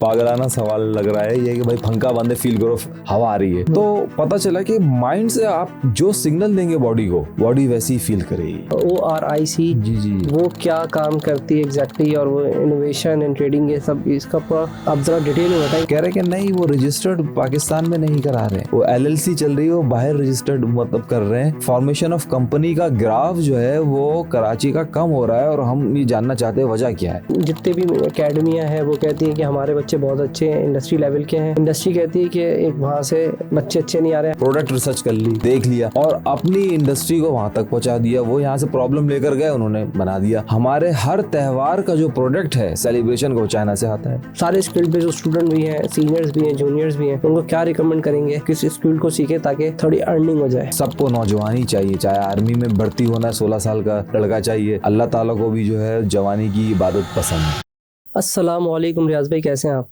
पागलाना सवाल लग रहा है ये कि भाई पंखा बंद है, फील करो हवा आ रही है। तो पता चला कि माइंड से आप जो सिग्नल देंगे बॉडी को, बॉडी वैसी ही फील करेगी। ORIC जी जी, वो क्या काम करती है एग्जैक्टली, और वो इनोवेशन एंड ट्रेडिंग ये सब, इसका पूरा आप जरा डिटेल में बताएं। कह रहे कि नहीं वो रजिस्टर्ड पाकिस्तान में नहीं करा रहे, वो LLC चल रही है, वो बाहर रजिस्टर्ड मतलब कर रहे हैं। फॉर्मेशन ऑफ कंपनी का ग्राफ जो है वो कराची का कम हो रहा है और हम ये जानना चाहते हैं वजह क्या है। जितने भी अकेडमियाँ हैं वो कहती हैं कि हमारे बच्चे बहुत अच्छे हैं, इंडस्ट्री लेवल के हैं। इंडस्ट्री कहती है कि एक वहाँ से बच्चे अच्छे नहीं आ रहे हैं। प्रोडक्ट रिसर्च कर ली, देख लिया और अपनी इंडस्ट्री को वहां तक पहुंचा दिया। वो यहाँ से प्रॉब्लम लेकर गए, उन्होंने बना दिया। हमारे हर त्योहार का जो प्रोडक्ट है सेलिब्रेशन को चाइना से आता है। सारे स्किल्ड पे जो स्टूडेंट भी हैं, सीनियर्स भी हैं, जूनियर्स भी हैं, उनको क्या रिकमेंड करेंगे किस स्किल को सीखे ताकि थोड़ी अर्निंग हो जाए? सबको नौजवानी चाहिए, चाहे आर्मी में भर्ती होना है, 16 साल का लड़का चाहिए। अल्लाह ताला को भी जो है जवानी की इबादत पसंद है। अस्सलाम वालेकुम रियाज भाई, कैसे हैं आप?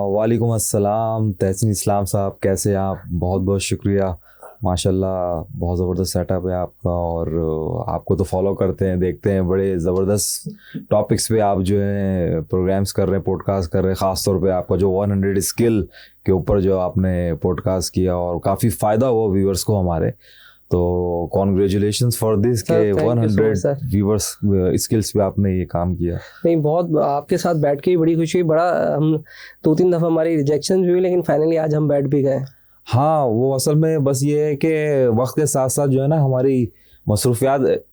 वालेकुम अस्सलाम तहसीन इस्लाम साहब, कैसे हैं आप? बहुत बहुत शुक्रिया, माशाल्लाह बहुत ज़बरदस्त सेटअप है आपका और आपको तो फॉलो करते हैं, देखते हैं, बड़े ज़बरदस्त टॉपिक्स पे आप जो है प्रोग्राम्स कर रहे हैं, पॉडकास्ट कर रहे हैं। ख़ास तौर पे आपका जो 100 स्किल के ऊपर जो आपने पॉडकास्ट किया और काफ़ी फ़ायदा हुआ व्यूअर्स को हमारे, तो कॉन्ग्रेचुलेशंस फॉर दिस के 100 व्यूअर्स स्किल्स पे आपने ये काम किया। नहीं, बहुत आपके साथ बैठ के ही बड़ी खुशी हुई। बड़ा हम 2-3 दफ़ा हमारी रिजेक्शन भी हुई, लेकिन फाइनली आज हम बैठ भी गए। हाँ, वो असल में बस ये है कि वक्त के साथ साथ जो है ना हमारी मसरूफियात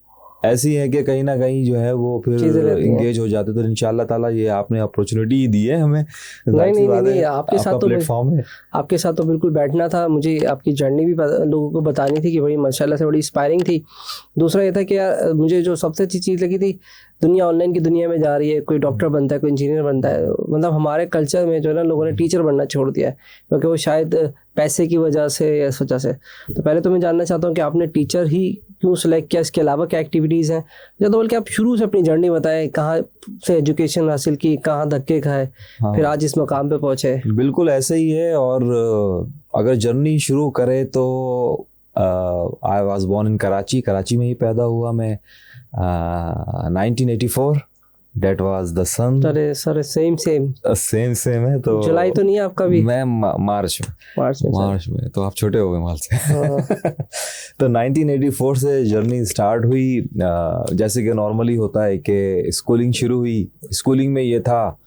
ऐसी है कि कहीं ना कहीं जो है वो फिर इंगेज हो जाते। तो इंशाल्लाह ताला ये आपने अपॉर्चुनिटी दी है हमें। नहीं, आपके साथ तो प्लेटफॉर्म है, आपके साथ तो बिल्कुल बैठना था। मुझे आपकी जर्नी भी लोगों को बतानी थी कि बड़ी माशाल्लाह से बड़ी इंस्पायरिंग थी। दूसरा ये था कि यार मुझे जो सबसे अच्छी चीज़ लगी थी, दुनिया ऑनलाइन की दुनिया में जा रही है, कोई डॉक्टर बनता है, कोई इंजीनियर बनता है। मतलब हमारे कल्चर में जो है ना लोगों ने टीचर बनना छोड़ दिया है, क्योंकि वो शायद पैसे की वजह से या इस वजह से। तो पहले तो मैं जानना चाहता हूँ कि आपने टीचर ही क्यों सेलेक्ट किया, इसके अलावा क्या एक्टिविटीज़ हैं? या तो बल्कि आप शुरू से अपनी जर्नी बताएं, कहाँ से एजुकेशन हासिल की, कहाँ धक्के खाए, फिर आज इस मकाम पे पहुँचे। बिल्कुल ऐसे ही है। और अगर जर्नी शुरू करें तो I was born in Karachi में ही पैदा हुआ मैं। 1984 that was the sun। अरे सर, सेम है। तो जुलाई तो नहीं है आपका भी? मैं मार्च में तो आप छोटे हो गए माल से। तो 1984 से जर्नी स्टार्ट हुई। जैसे कि नॉर्मली होता है कि स्कूलिंग शुरू हुई। स्कूलिंग में ये था,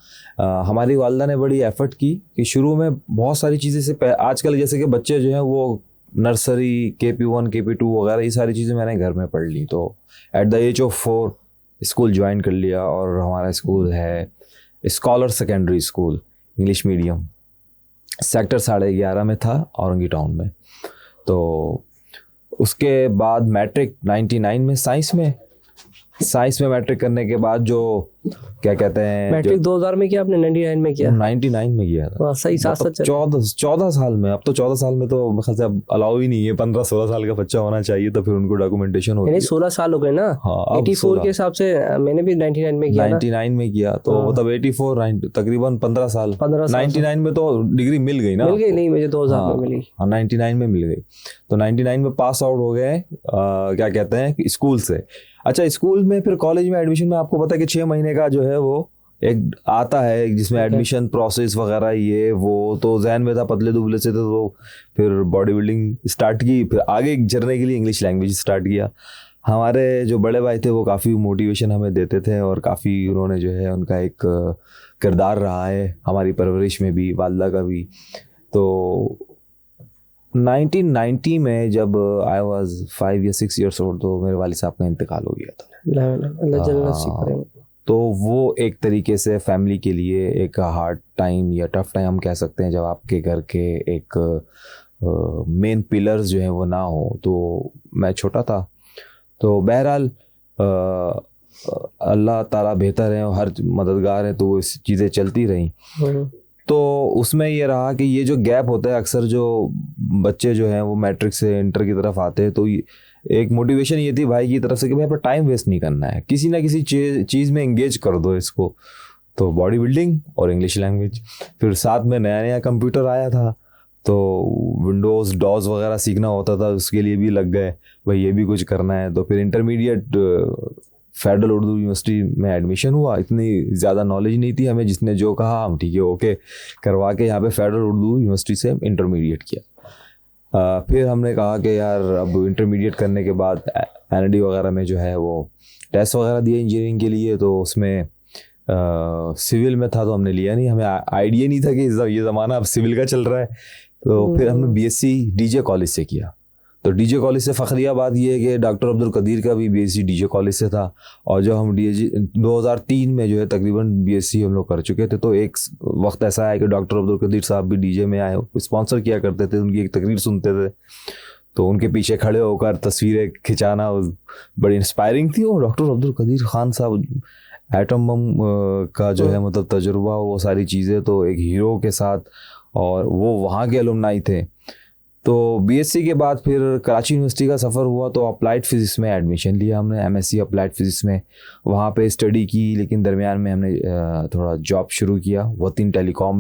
हमारी वालदा ने बड़ी एफर्ट की कि शुरू में बहुत सारी चीज़ें से आजकल जैसे कि बच्चे जो हैं वो नर्सरी KP1 KP2 वगैरह ये सारी चीज़ें मैंने घर में पढ़ ली। तो at the age of 4 school join कर लिया। और हमारा स्कूल है scholar secondary school, English medium, sector 11.5 में था, औरंगी टाउन में। तो उसके बाद मैट्रिक 99 में साइंस में मैट्रिक करने के बाद जो क्या कहते हैं, मैट्रिक 2000 में किया आपने? 99 में किया? 99 में किया था। सही, साथ 14 साल में। अब तो 14 साल में तो ख्याल से अब अलाउ ही नहीं है, 15-16 साल का बच्चा होना चाहिए तो फिर उनको डॉक्यूमेंटेशन होती है। 16 साल हो गए ना। हाँ, 84 के हिसाब से मैंने भी 99 में किया। 99 में किया तो मतलब 84 तकरीबन 15 साल। 99 में तो डिग्री मिल गई ना? मिल गई नहीं, मुझे 2000 में मिली। हाँ, 99 में मिल गई। तो 99 में पास आउट हो गए क्या कहते हैं स्कूल से। अच्छा, स्कूल में फिर कॉलेज में एडमिशन में आपको पता है कि 6 महीने का जो है वो एक आता है जिसमें एडमिशन प्रोसेस वगैरह ये वो। तो जहन में था, पतले दुबले से तो फिर बॉडी बिल्डिंग स्टार्ट की, फिर आगे जरने के लिए इंग्लिश लैंग्वेज स्टार्ट किया। हमारे जो बड़े भाई थे वो काफ़ी मोटिवेशन हमें देते थे और काफ़ी उन्होंने जो है उनका एक किरदार रहा है हमारी परवरिश में भी, वालदा का भी। तो 1990 में जब आई वाज 5 या 6 ईयर्स ओल्ड तो मेरे वालिद साहब का इंतकाल हो गया था। तो वो एक तरीके से फैमिली के लिए एक हार्ड टाइम या टफ टाइम हम कह सकते हैं, जब आपके घर के एक मेन पिलर्स जो हैं वो ना हो। तो मैं छोटा था, तो बहरहाल अल्लाह ताला बेहतर है और हर मददगार है, तो वो चीज़ें चलती रहीं। तो उसमें ये रहा कि ये जो गैप होता है, अक्सर जो बच्चे जो हैं वो मैट्रिक से इंटर की तरफ आते हैं, तो एक मोटिवेशन ये थी भाई की तरफ से कि भाई पर टाइम वेस्ट नहीं करना है, किसी ना किसी चीज़ में एंगेज कर दो इसको। तो बॉडी बिल्डिंग और इंग्लिश लैंग्वेज। फिर साथ में नया कंप्यूटर आया था, तो विंडोज़ डॉस वगैरह सीखना होता था, उसके लिए भी लग गए भाई ये भी कुछ करना है। तो फिर इंटरमीडिएट फेडरल उर्दू यूनिवर्सिटी में एडमिशन हुआ। इतनी ज़्यादा नॉलेज नहीं थी हमें, जिसने जो कहा हम ठीक है ओके करवा के यहाँ पे फेडरल उर्दू यूनिवर्सिटी से इंटरमीडिएट किया। फिर हमने कहा कि यार अब इंटरमीडिएट करने के बाद NID वगैरह में जो है वो टेस्ट वगैरह दिए इंजीनियरिंग के लिए, तो उसमें सिविल में था तो हमने लिया नहीं, हमें आइडिया नहीं था कि ये ज़माना अब सिविल का चल रहा है। तो फिर हमने BSc DJ कॉलेज से किया। तो DJ कॉलेज से फ़खरिया बात ये है कि डॉक्टर अब्दुल कदीर का भी BSc DJ कॉलेज से था, और जो हम 2003 में जो है तकरीबन BSc हम लोग कर चुके थे। तो एक वक्त ऐसा आया कि डॉक्टर अब्दुल कदीर साहब भी DJ में आए, स्पॉन्सर किया करते थे, उनकी एक तकरीर सुनते थे, तो उनके पीछे खड़े होकर तस्वीरें खिंचाना बड़ी इंस्पायरिंग थी। और डॉक्टर अब्दुल कदीर खान साहब एटम बम का जो है मतलब तजुर्बा और वो सारी चीज़ें, तो एक हीरो के साथ, और वो वहाँ के अलुमनाई थे। तो BSc के बाद फिर कराची यूनिवर्सिटी का सफ़र हुआ, तो अप्लाइड फिज़िक्स में एडमिशन लिया हमने, MSc अप्लाइड फिज़िक्स में, वहाँ पे स्टडी की। लेकिन दरमियान में हमने थोड़ा जॉब शुरू किया वतीन टेलीकॉम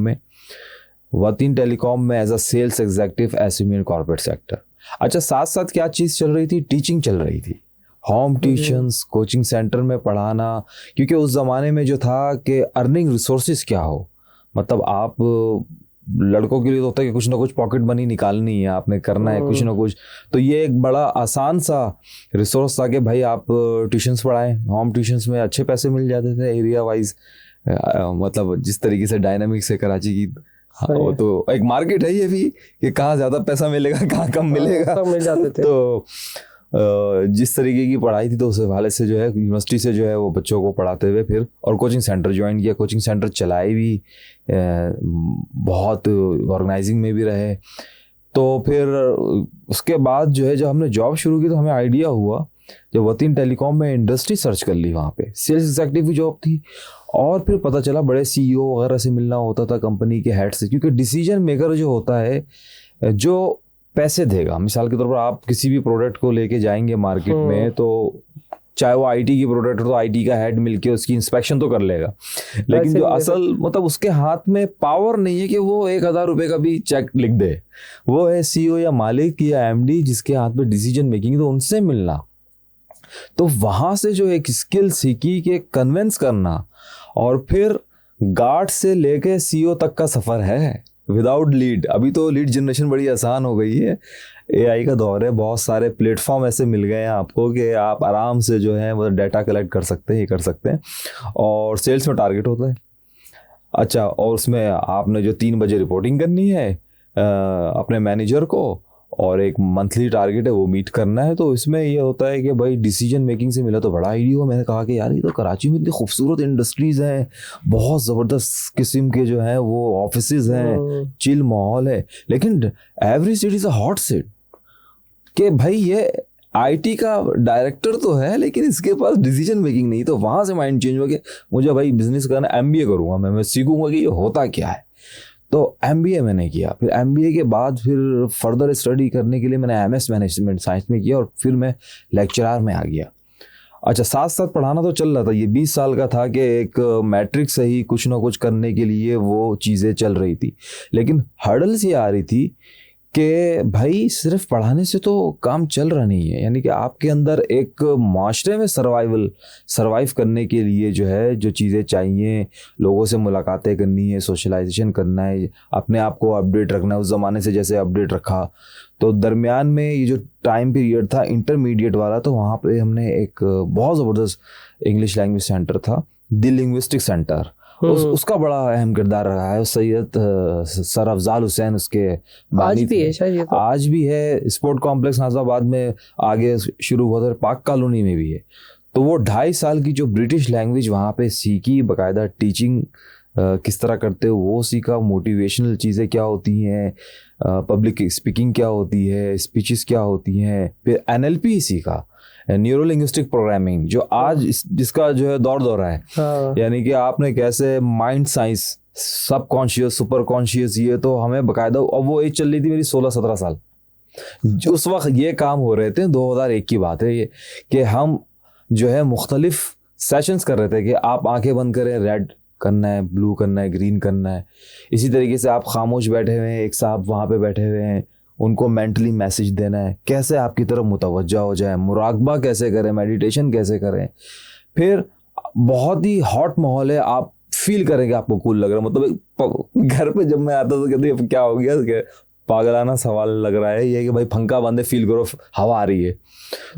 में as a sales executive SME corporate sector. अच्छा, साथ साथ क्या चीज़ चल रही थी, टीचिंग चल रही थी, होम ट्यूशंस, कोचिंग सेंटर में पढ़ाना, क्योंकि उस ज़माने में जो था कि अर्निंग रिसोर्सेज क्या हो, मतलब आप लड़कों के लिए तो होता है कि कुछ ना कुछ पॉकेट मनी निकालनी है, आपने करना है कुछ ना कुछ। तो ये एक बड़ा आसान सा रिसोर्स था कि भाई आप ट्यूशन्स पढ़ाएं। होम ट्यूशन्स में अच्छे पैसे मिल जाते थे एरिया वाइज, मतलब जिस तरीके से डायनामिक्स है कराची की, वो तो एक मार्केट है ये भी कि कहाँ ज़्यादा पैसा मिलेगा कहाँ कम मिलेगा, सब मिल जाते थे। तो जिस तरीके की पढ़ाई थी तो उस हवाले से जो है यूनिवर्सिटी से जो है वो बच्चों को पढ़ाते हुए फिर और कोचिंग सेंटर ज्वाइन किया। कोचिंग सेंटर चलाए भी, बहुत ऑर्गेनाइजिंग में भी रहे। तो फिर उसके बाद जो है जब हमने जॉब शुरू की तो हमें आइडिया हुआ, जब वतीन टेलीकॉम में इंडस्ट्री सर्च कर ली, वहाँ पे सेल्स एग्जीक्यूटिव की जॉब थी, और फिर पता चला बड़े CEO वगैरह से मिलना होता था, कंपनी के हेड से, क्योंकि डिसीजन मेकर जो होता है जो पैसे देगा, मिसाल के तौर पर आप किसी भी प्रोडक्ट को लेके जाएंगे मार्केट में, तो चाहे वो IT की प्रोडक्ट हो तो IT का हेड मिलके उसकी इंस्पेक्शन तो कर लेगा, लेकिन जो असल मतलब उसके हाथ में पावर नहीं है कि वो 1000 रुपये का भी चेक लिख दे, वो है CEO या मालिक या MD जिसके हाथ में डिसीजन मेकिंग, तो उनसे मिलना। तो वहाँ से जो एक स्किल सीखी कि कन्विंस करना, और फिर गार्ड से लेके CEO तक का सफ़र है विदाउट लीड। अभी तो लीड जनरेशन बड़ी आसान हो गई है, AI का दौर है, बहुत सारे प्लेटफॉर्म ऐसे मिल गए हैं आपको कि आप आराम से जो है मतलब डाटा कलेक्ट कर सकते हैं, ये कर सकते हैं, और सेल्स में टारगेट होता है। अच्छा, और उसमें आपने जो 3 बजे रिपोर्टिंग करनी है अपने मैनेजर को, और एक मंथली टारगेट है वो मीट करना है। तो इसमें ये होता है कि भाई डिसीजन मेकिंग से मिला तो बड़ा आइडिया हुआ। मैंने कहा कि यार ये तो कराची में इतनी खूबसूरत इंडस्ट्रीज़ हैं, बहुत ज़बरदस्त किस्म के जो हैं वो ऑफिसेज हैं, चिल माहौल है, लेकिन every city is a hot seat, कि भाई ये IT का डायरेक्टर तो है लेकिन इसके पास डिसीजन मेकिंग नहीं। तो वहाँ से माइंड चेंज हुआ कि मुझे भाई बिजनेस करना, MBA करूँगा मैं सीखूंगा कि ये होता क्या है। तो MBA मैंने किया, फिर MBA के बाद फिर फर्दर स्टडी करने के लिए मैंने MS मैनेजमेंट साइंस में किया, और फिर मैं लेक्चरर में आ गया। अच्छा, साथ साथ पढ़ाना तो चल रहा था, ये 20 साल का था कि एक मैट्रिक से ही कुछ ना कुछ करने के लिए वो चीज़ें चल रही थी, लेकिन हर्डल्स ये आ रही थी कि भाई सिर्फ पढ़ाने से तो काम चल रहा नहीं है, यानी कि आपके अंदर एक माशरे में सर्वाइव करने के लिए जो है जो चीज़ें चाहिए, लोगों से मुलाकातें करनी है, सोशलाइजेशन करना है, अपने आप को अपडेट रखना है, उस ज़माने से जैसे अपडेट रखा। तो दरमियान में ये जो टाइम पीरियड था इंटरमीडिएट वाला, तो वहाँ पे हमने एक बहुत ज़बरदस्त इंग्लिश लैंग्वेज सेंटर था, द लिंग्विस्टिक सेंटर, उसका बड़ा अहम किरदार रहा है। सैयद सर अफजाल हुसैन उसके आज भी है शायद, तो आज भी है। स्पोर्ट कॉम्प्लेक्स नाज़ाबाद में आगे शुरू हुआ था, पाक कॉलोनी में भी है। तो वो 2.5 साल की जो ब्रिटिश लैंग्वेज वहाँ पे सीखी, बाकायदा टीचिंग किस तरह करते हो वो सीखा, मोटिवेशनल चीज़ें क्या होती हैं, पब्लिक स्पीकिंग क्या होती है, स्पीचेस क्या होती हैं, फिर NLP सीखा, न्यूरो लिंग्विस्टिक प्रोग्रामिंग, जो आज जिसका जो है दौर है। यानी कि आपने कैसे माइंड साइंस, सब कॉन्शियस, सुपर कॉन्शियस, ये तो हमें बाकायदा, और वो एज चल रही थी मेरी 16-17 साल, उस वक्त ये काम हो रहे थे। 2001 की बात है ये, कि हम जो है मुख्तलिफ सेशंस कर रहे थे कि आप आंखें बंद करें, रेड करना है, ब्लू करना है, ग्रीन करना है। इसी तरीके से आप खामोश बैठे हुए हैं, एक साहब वहाँ पे बैठे हुए हैं, उनको मेंटली मैसेज देना है, कैसे आपकी तरफ मुतवज्जा हो जाए, मुराकबा कैसे करें, मेडिटेशन कैसे करें। फिर बहुत ही हॉट माहौल है, आप फील करेंगे आपको कूल लग रहा है। मतलब घर पे जब मैं आता तो कहते अब क्या हो गया, पागलाना सवाल लग रहा है ये कि भाई पंखा बंद है, फील करो हवा आ रही है।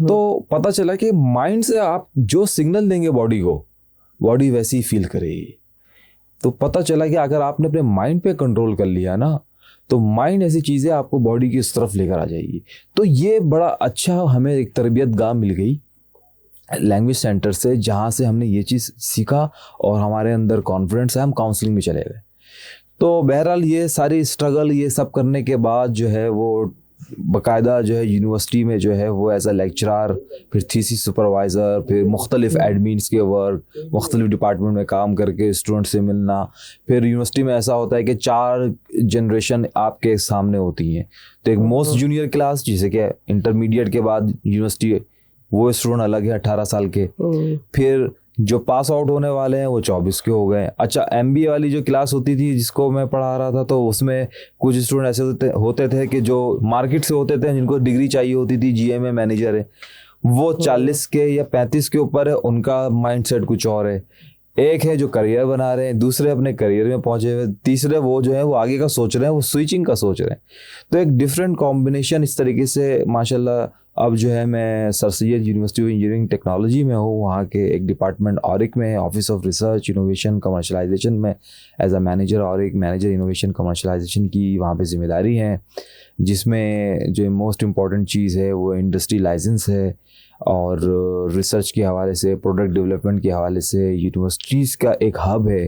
तो पता चला कि माइंड से आप जो सिग्नल देंगे बॉडी को, बॉडी वैसी ही फील करेगी। तो पता चला कि अगर आपने अपने माइंड पे कंट्रोल कर लिया ना, तो माइंड ऐसी चीज़ें आपको बॉडी की इस तरफ लेकर आ जाएगी। तो ये बड़ा अच्छा हमें एक तरबियत गाह मिल गई लैंग्वेज सेंटर से, जहाँ से हमने ये चीज़ सीखा और हमारे अंदर कॉन्फिडेंस है, हम काउंसलिंग में चले गए। तो बहरहाल ये सारी स्ट्रगल ये सब करने के बाद जो है वो बाकायदा जो है यूनिवर्सिटी में जो है वो एज अ लेक्चरर, फिर थीसिस सुपरवाइज़र, फिर मुख्तलिफ एडमिन्स के वर्क, मुख्तलिफ डिपार्टमेंट में काम करके स्टूडेंट से मिलना। फिर यूनिवर्सिटी में ऐसा होता है कि 4 जनरेशन आपके सामने होती हैं। तो एक मोस्ट जूनियर क्लास, जिसे कि इंटरमीडिएट के बाद यूनिवर्सिटी, वो स्टूडेंट अलग है 18 साल के। फिर जो पास आउट होने वाले हैं वो 24 के हो गए। अच्छा, MBA वाली जो क्लास होती थी जिसको मैं पढ़ा रहा था, तो उसमें कुछ स्टूडेंट ऐसे होते थे कि जो मार्केट से होते थे, जिनको डिग्री चाहिए होती थी, GMA मैनेजर है, वो 40 के या 35 के ऊपर है, उनका माइंडसेट कुछ और है। एक है जो करियर बना रहे हैं, दूसरे अपने करियर में पहुंचे हुए, तीसरे वो जो है वो आगे का सोच रहे हैं, वो स्विचिंग का सोच रहे हैं। तो एक डिफरेंट कॉम्बिनेशन इस तरीके से माशाल्लाह। अब जो है मैं sir Syed university of engineering technology में हूँ, वहाँ के एक डिपार्टमेंट ऑरिक में, office of research innovation commercialization में as a manager, ORIC manager innovation commercialization की वहाँ पे जिम्मेदारी है, जिसमें जो मोस्ट इम्पॉर्टेंट चीज़ है वो इंडस्ट्री लाइसेंस है। और रिसर्च के हवाले से, प्रोडक्ट डेवलपमेंट के हवाले से यूनिवर्सिटीज़ का एक हब है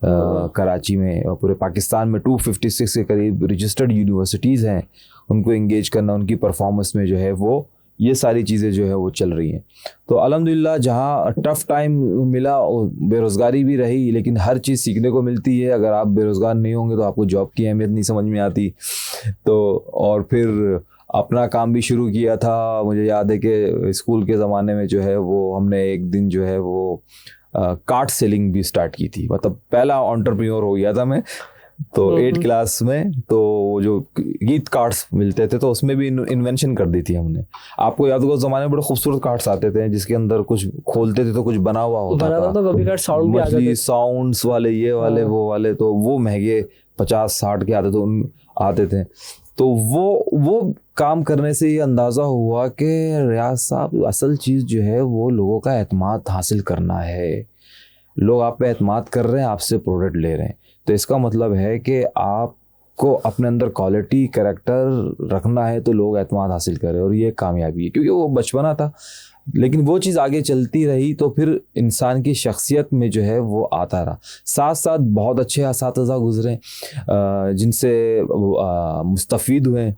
कराची में, और पूरे पाकिस्तान में 256 के करीब रजिस्टर्ड यूनिवर्सिटीज़ हैं। उनको इंगेज करना, उनकी परफॉर्मेंस में जो है वो ये सारी चीज़ें जो है वो चल रही हैं। तो अल्हम्दुलिल्लाह जहाँ टफ़ टाइम मिला, बेरोज़गारी भी रही, लेकिन हर चीज़ सीखने को मिलती है। अगर आप बेरोज़गार नहीं होंगे तो आपको जॉब की अहमियत नहीं समझ में आती। तो और फिर अपना काम भी शुरू किया था। मुझे याद है कि स्कूल के ज़माने में जो है वो हमने एक दिन जो है वो कार्ड सेलिंग भी स्टार्ट की थी। मतलब पहला एंटरप्रेन्योर हो गया था मैं। तो 8 क्लास में तो जो गीत कार्ड्स मिलते थे, तो उसमें भी इन्वेंशन कर दी थी हमने। आपको याद होगा उस ज़माने में बड़े खूबसूरत कार्ड्स आते थे, जिसके अंदर कुछ खोलते थे तो कुछ बना हुआ होता था। तो कभी साउंड भी आते थे, साउंड्स वाले, ये वाले वो वाले, तो वो महंगे 50-60 के आते थे। तो वो काम करने से ये अंदाज़ा हुआ कि रियाज साहब, असल चीज़ जो है वो लोगों का एतमाद हासिल करना है। लोग आप पे एतमाद कर रहे हैं, आपसे प्रोडक्ट ले रहे हैं, तो इसका मतलब है कि आपको अपने अंदर क्वालिटी कैरेक्टर रखना है, तो लोग एतमाद हासिल करें। और ये कामयाबी है, क्योंकि वो बचपना था, लेकिन वो चीज़ आगे चलती रही, तो फिर इंसान की शख्सियत में जो है वो आता रहा। साथ साथ बहुत अच्छे असातिज़ा गुजरे जिनसे मुस्तफ़ीद हुए।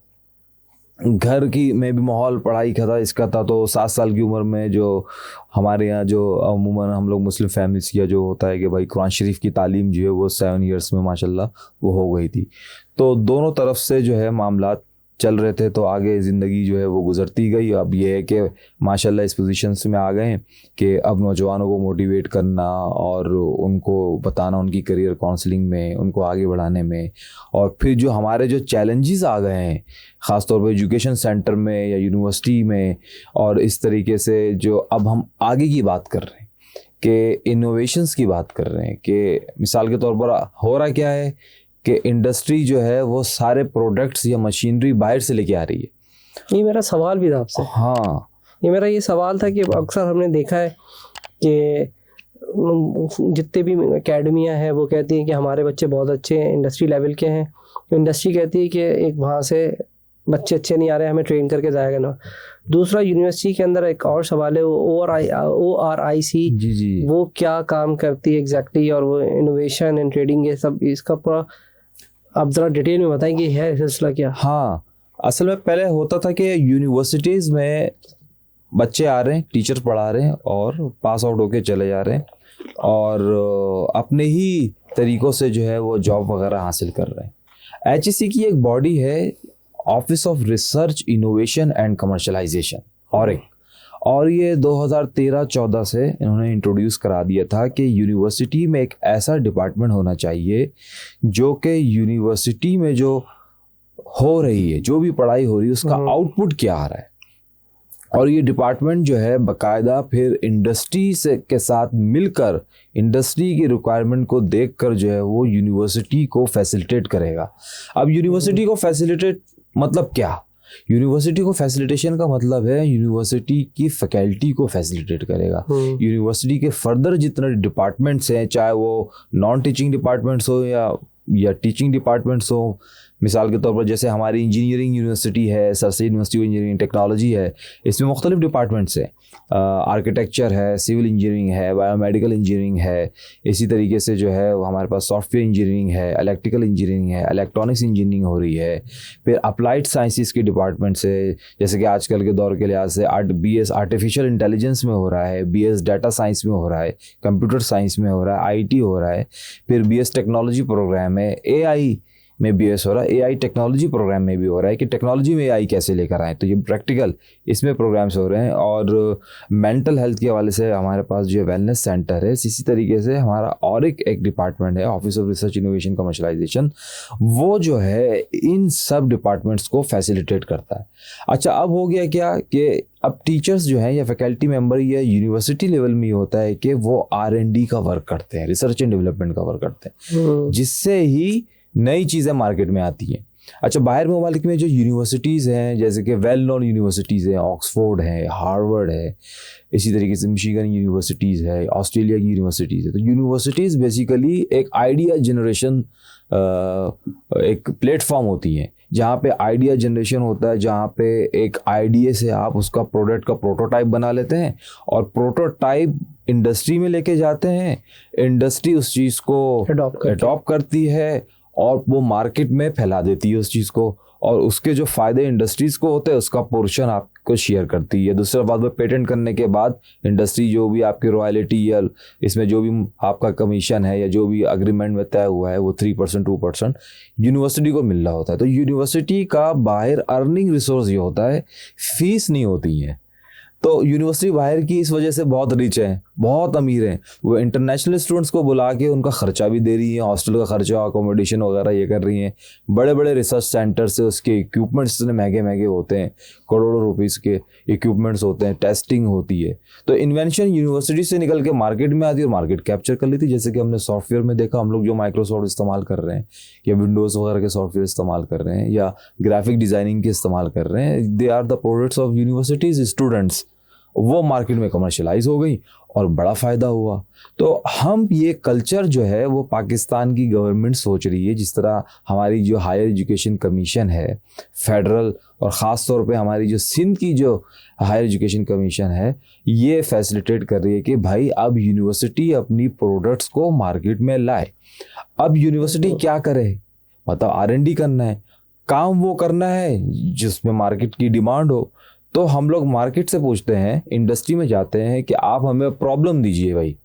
घर की में भी माहौल पढ़ाई का था, इसका था। तो 7 साल की उम्र में जो हमारे यहाँ जो अमूमन हम लोग मुस्लिम फैमिलीज किया जो होता है कि भाई कुरान शरीफ की तालीम जो है वो 7 इयर्स में माशाल्लाह वो हो गई थी। तो दोनों तरफ से जो है मामलात चल रहे थे, तो आगे ज़िंदगी जो है वो गुजरती गई। अब ये है कि माशाल्लाह इस पोजीशंस में आ गए हैं कि अब नौजवानों को मोटिवेट करना और उनको बताना उनकी करियर काउंसलिंग में, उनको आगे बढ़ाने में। और फिर जो हमारे जो चैलेंजेस आ गए हैं ख़ासतौर पर एजुकेशन सेंटर में या यूनिवर्सिटी में, और इस तरीके से जो अब हम आगे की बात कर रहे हैं कि इनोवेशंस की बात कर रहे हैं, कि मिसाल के तौर पर हो रहा क्या है कि इंडस्ट्री जो है वो सारे प्रोडक्ट्स या मशीनरी बाहर से लेके आ रही है। ये मेरा सवाल भी था आपसे। हाँ, ये मेरा ये सवाल था कि अक्सर हमने देखा है कि जितने भी एकेडमियाँ हैं वो कहती हैं कि हमारे बच्चे बहुत अच्छे हैं, इंडस्ट्री लेवल के हैं। इंडस्ट्री कहती है कि एक वहाँ से बच्चे अच्छे नहीं आ रहे, हमें ट्रेन करके जाएगा ना। दूसरा, यूनिवर्सिटी के अंदर एक और सवाल है, ORIC जी वो क्या काम करती है एग्जैक्टली, और वो इनोवेशन एंड ट्रेडिंग ये सब, इसका पूरा आप ज़रा डिटेल में बताएं कि है सिलसिला क्या। हाँ, असल में पहले होता था कि यूनिवर्सिटीज़ में बच्चे आ रहे हैं, टीचर पढ़ा रहे हैं और पास आउट होके चले जा रहे हैं, और अपने ही तरीक़ों से जो है वो जॉब वगैरह हासिल कर रहे हैं। HEC की एक बॉडी है, office of research innovation and commercialisation, और ये 2013-14 से इन्होंने इंट्रोड्यूस करा दिया था कि यूनिवर्सिटी में एक ऐसा डिपार्टमेंट होना चाहिए जो कि यूनिवर्सिटी में जो हो रही है, जो भी पढ़ाई हो रही है, उसका आउटपुट क्या आ रहा है, और ये डिपार्टमेंट जो है बाकायदा फिर इंडस्ट्री से के साथ मिलकर इंडस्ट्री की रिक्वायरमेंट को देखकर जो है वो यूनिवर्सिटी को फैसिलिटेट करेगा। अब यूनिवर्सिटी को फैसिलिटेट मतलब क्या? यूनिवर्सिटी को फैसिलिटेशन का मतलब है यूनिवर्सिटी की फैकल्टी को फैसिलिटेट करेगा। यूनिवर्सिटी के फर्दर जितने डिपार्टमेंट्स हैं, चाहे वो नॉन टीचिंग डिपार्टमेंट्स हो या टीचिंग डिपार्टमेंट्स हो, मिसाल के तौर पर जैसे हमारी इंजीनियरिंग यूनिवर्सिटी है, sir Syed university of engineering technology है, इसमें मुख्तलिफ डिपार्टमेंट्स हैं, आर्किटेक्चर है, सिविल इंजीनियरिंग है, बायोमेडिकल इंजीनियरिंग है, इसी तरीके से जो है हमारे पास सॉफ्टवेयर इंजीनियरिंग है, इलेक्ट्रिकल इंजीनियरिंग है, इलेक्ट्रॉनिक्स इंजीनियरिंग हो रही है, फिर अप्लाइड साइंसेस के डिपार्टमेंट्स है, जैसे कि आजकल के दौर के लिहाज से BS आर्टिफिशियल इंटेलिजेंस में हो रहा है, BS डाटा साइंस में हो रहा है, कंप्यूटर साइंस में हो रहा है, IT हो रहा है, फिर BS टेक्नोलॉजी प्रोग्राम है, AI में BS हो रहा है, AI टेक्नोलॉजी प्रोग्राम में भी हो रहा है कि टेक्नोलॉजी में AI कैसे लेकर आए, तो ये प्रैक्टिकल इसमें प्रोग्राम्स हो रहे हैं। और मेंटल हेल्थ के हवाले से हमारे पास जो वेलनेस सेंटर है, इसी तरीके से हमारा और एक डिपार्टमेंट है office of research innovation commercialisation, वो जो है इन सब डिपार्टमेंट्स को फैसिलिटेट करता है। अच्छा, अब हो गया क्या कि अब टीचर्स जो हैं या फैकल्टी मेंबर या यूनिवर्सिटी लेवल में ही होता है कि वो R&D का वर्क करते हैं, रिसर्च एंड डेवलपमेंट का वर्क करते हैं, जिससे ही नई चीज़ें मार्केट में आती हैं। अच्छा, बाहर ममालिक में जो यूनिवर्सिटीज़ हैं, जैसे कि वेल नोन यूनिवर्सिटीज़ हैं, ऑक्सफोर्ड है, हार्वर्ड है, इसी तरीके से मिशिगन यूनिवर्सिटीज़ है, ऑस्ट्रेलिया की यूनिवर्सिटीज़ है, तो यूनिवर्सिटीज़ बेसिकली एक आइडिया जनरेशन एक प्लेटफॉर्म होती हैं जहाँ पे आइडिया जनरेशन होता है, जहाँ पे एक आइडिया से आप उसका प्रोडक्ट का प्रोटोटाइप बना लेते हैं और प्रोटोटाइप इंडस्ट्री में लेके जाते हैं, इंडस्ट्री उस चीज़ को अडॉप्ट करती है और वो मार्केट में फैला देती है उस चीज़ को, और उसके जो फ़ायदे इंडस्ट्रीज़ को होते हैं उसका पोर्शन आपको शेयर करती है। दूसरा बात, वो पेटेंट करने के बाद इंडस्ट्री जो भी आपकी रॉयल्टी या इसमें जो भी आपका कमीशन है या जो भी अग्रीमेंट में तय हुआ है वो 3% 2% यूनिवर्सिटी को मिल रहा होता है। तो यूनिवर्सिटी का बाहर अर्निंग रिसोर्स ये होता है, फीस नहीं होती है। तो यूनिवर्सिटी बाहर की इस वजह से बहुत रिच है, बहुत अमीर हैं, वो इंटरनेशनल स्टूडेंट्स को बुला के उनका ख़र्चा भी दे रही हैं, हॉस्टल का ख़र्चा, अकोमोडेशन वगैरह ये कर रही हैं। बड़े बड़े रिसर्च सेंटर से उसके इक्विपमेंट्स इतने महंगे महंगे होते हैं, करोड़ों रुपीस के इक्विपमेंट्स होते हैं, टेस्टिंग होती है। तो इन्वेंशन यूनिवर्सिटी से निकल के मार्केट में आती है और मार्केट कैप्चर कर लेती है। जैसे कि हमने सॉफ्टवेयर में देखा, हम लोग जो माइक्रोसॉफ्ट इस्तेमाल कर रहे हैं या विंडोज़ वगैरह के सॉफ्टवेयर इस्तेमाल कर रहे हैं या ग्राफिक डिज़ाइनिंग के इस्तेमाल कर रहे हैं, they are the products of universities students. वो मार्केट में कमर्शलाइज हो गई और बड़ा फ़ायदा हुआ। तो हम ये कल्चर जो है वो पाकिस्तान की गवर्नमेंट सोच रही है, जिस तरह हमारी जो हायर एजुकेशन कमीशन है फेडरल, और ख़ास तौर पे हमारी जो सिंध की जो हायर एजुकेशन कमीशन है, ये फैसिलिटेट कर रही है कि भाई अब यूनिवर्सिटी अपनी प्रोडक्ट्स को मार्केट में लाए। अब यूनिवर्सिटी क्या करे, मतलब R&D करना है, काम वो करना है जिसमें मार्केट की डिमांड हो। तो हम लोग मार्केट से पूछते हैं, इंडस्ट्री में जाते हैं कि आप हमें प्रॉब्लम दीजिए भाई।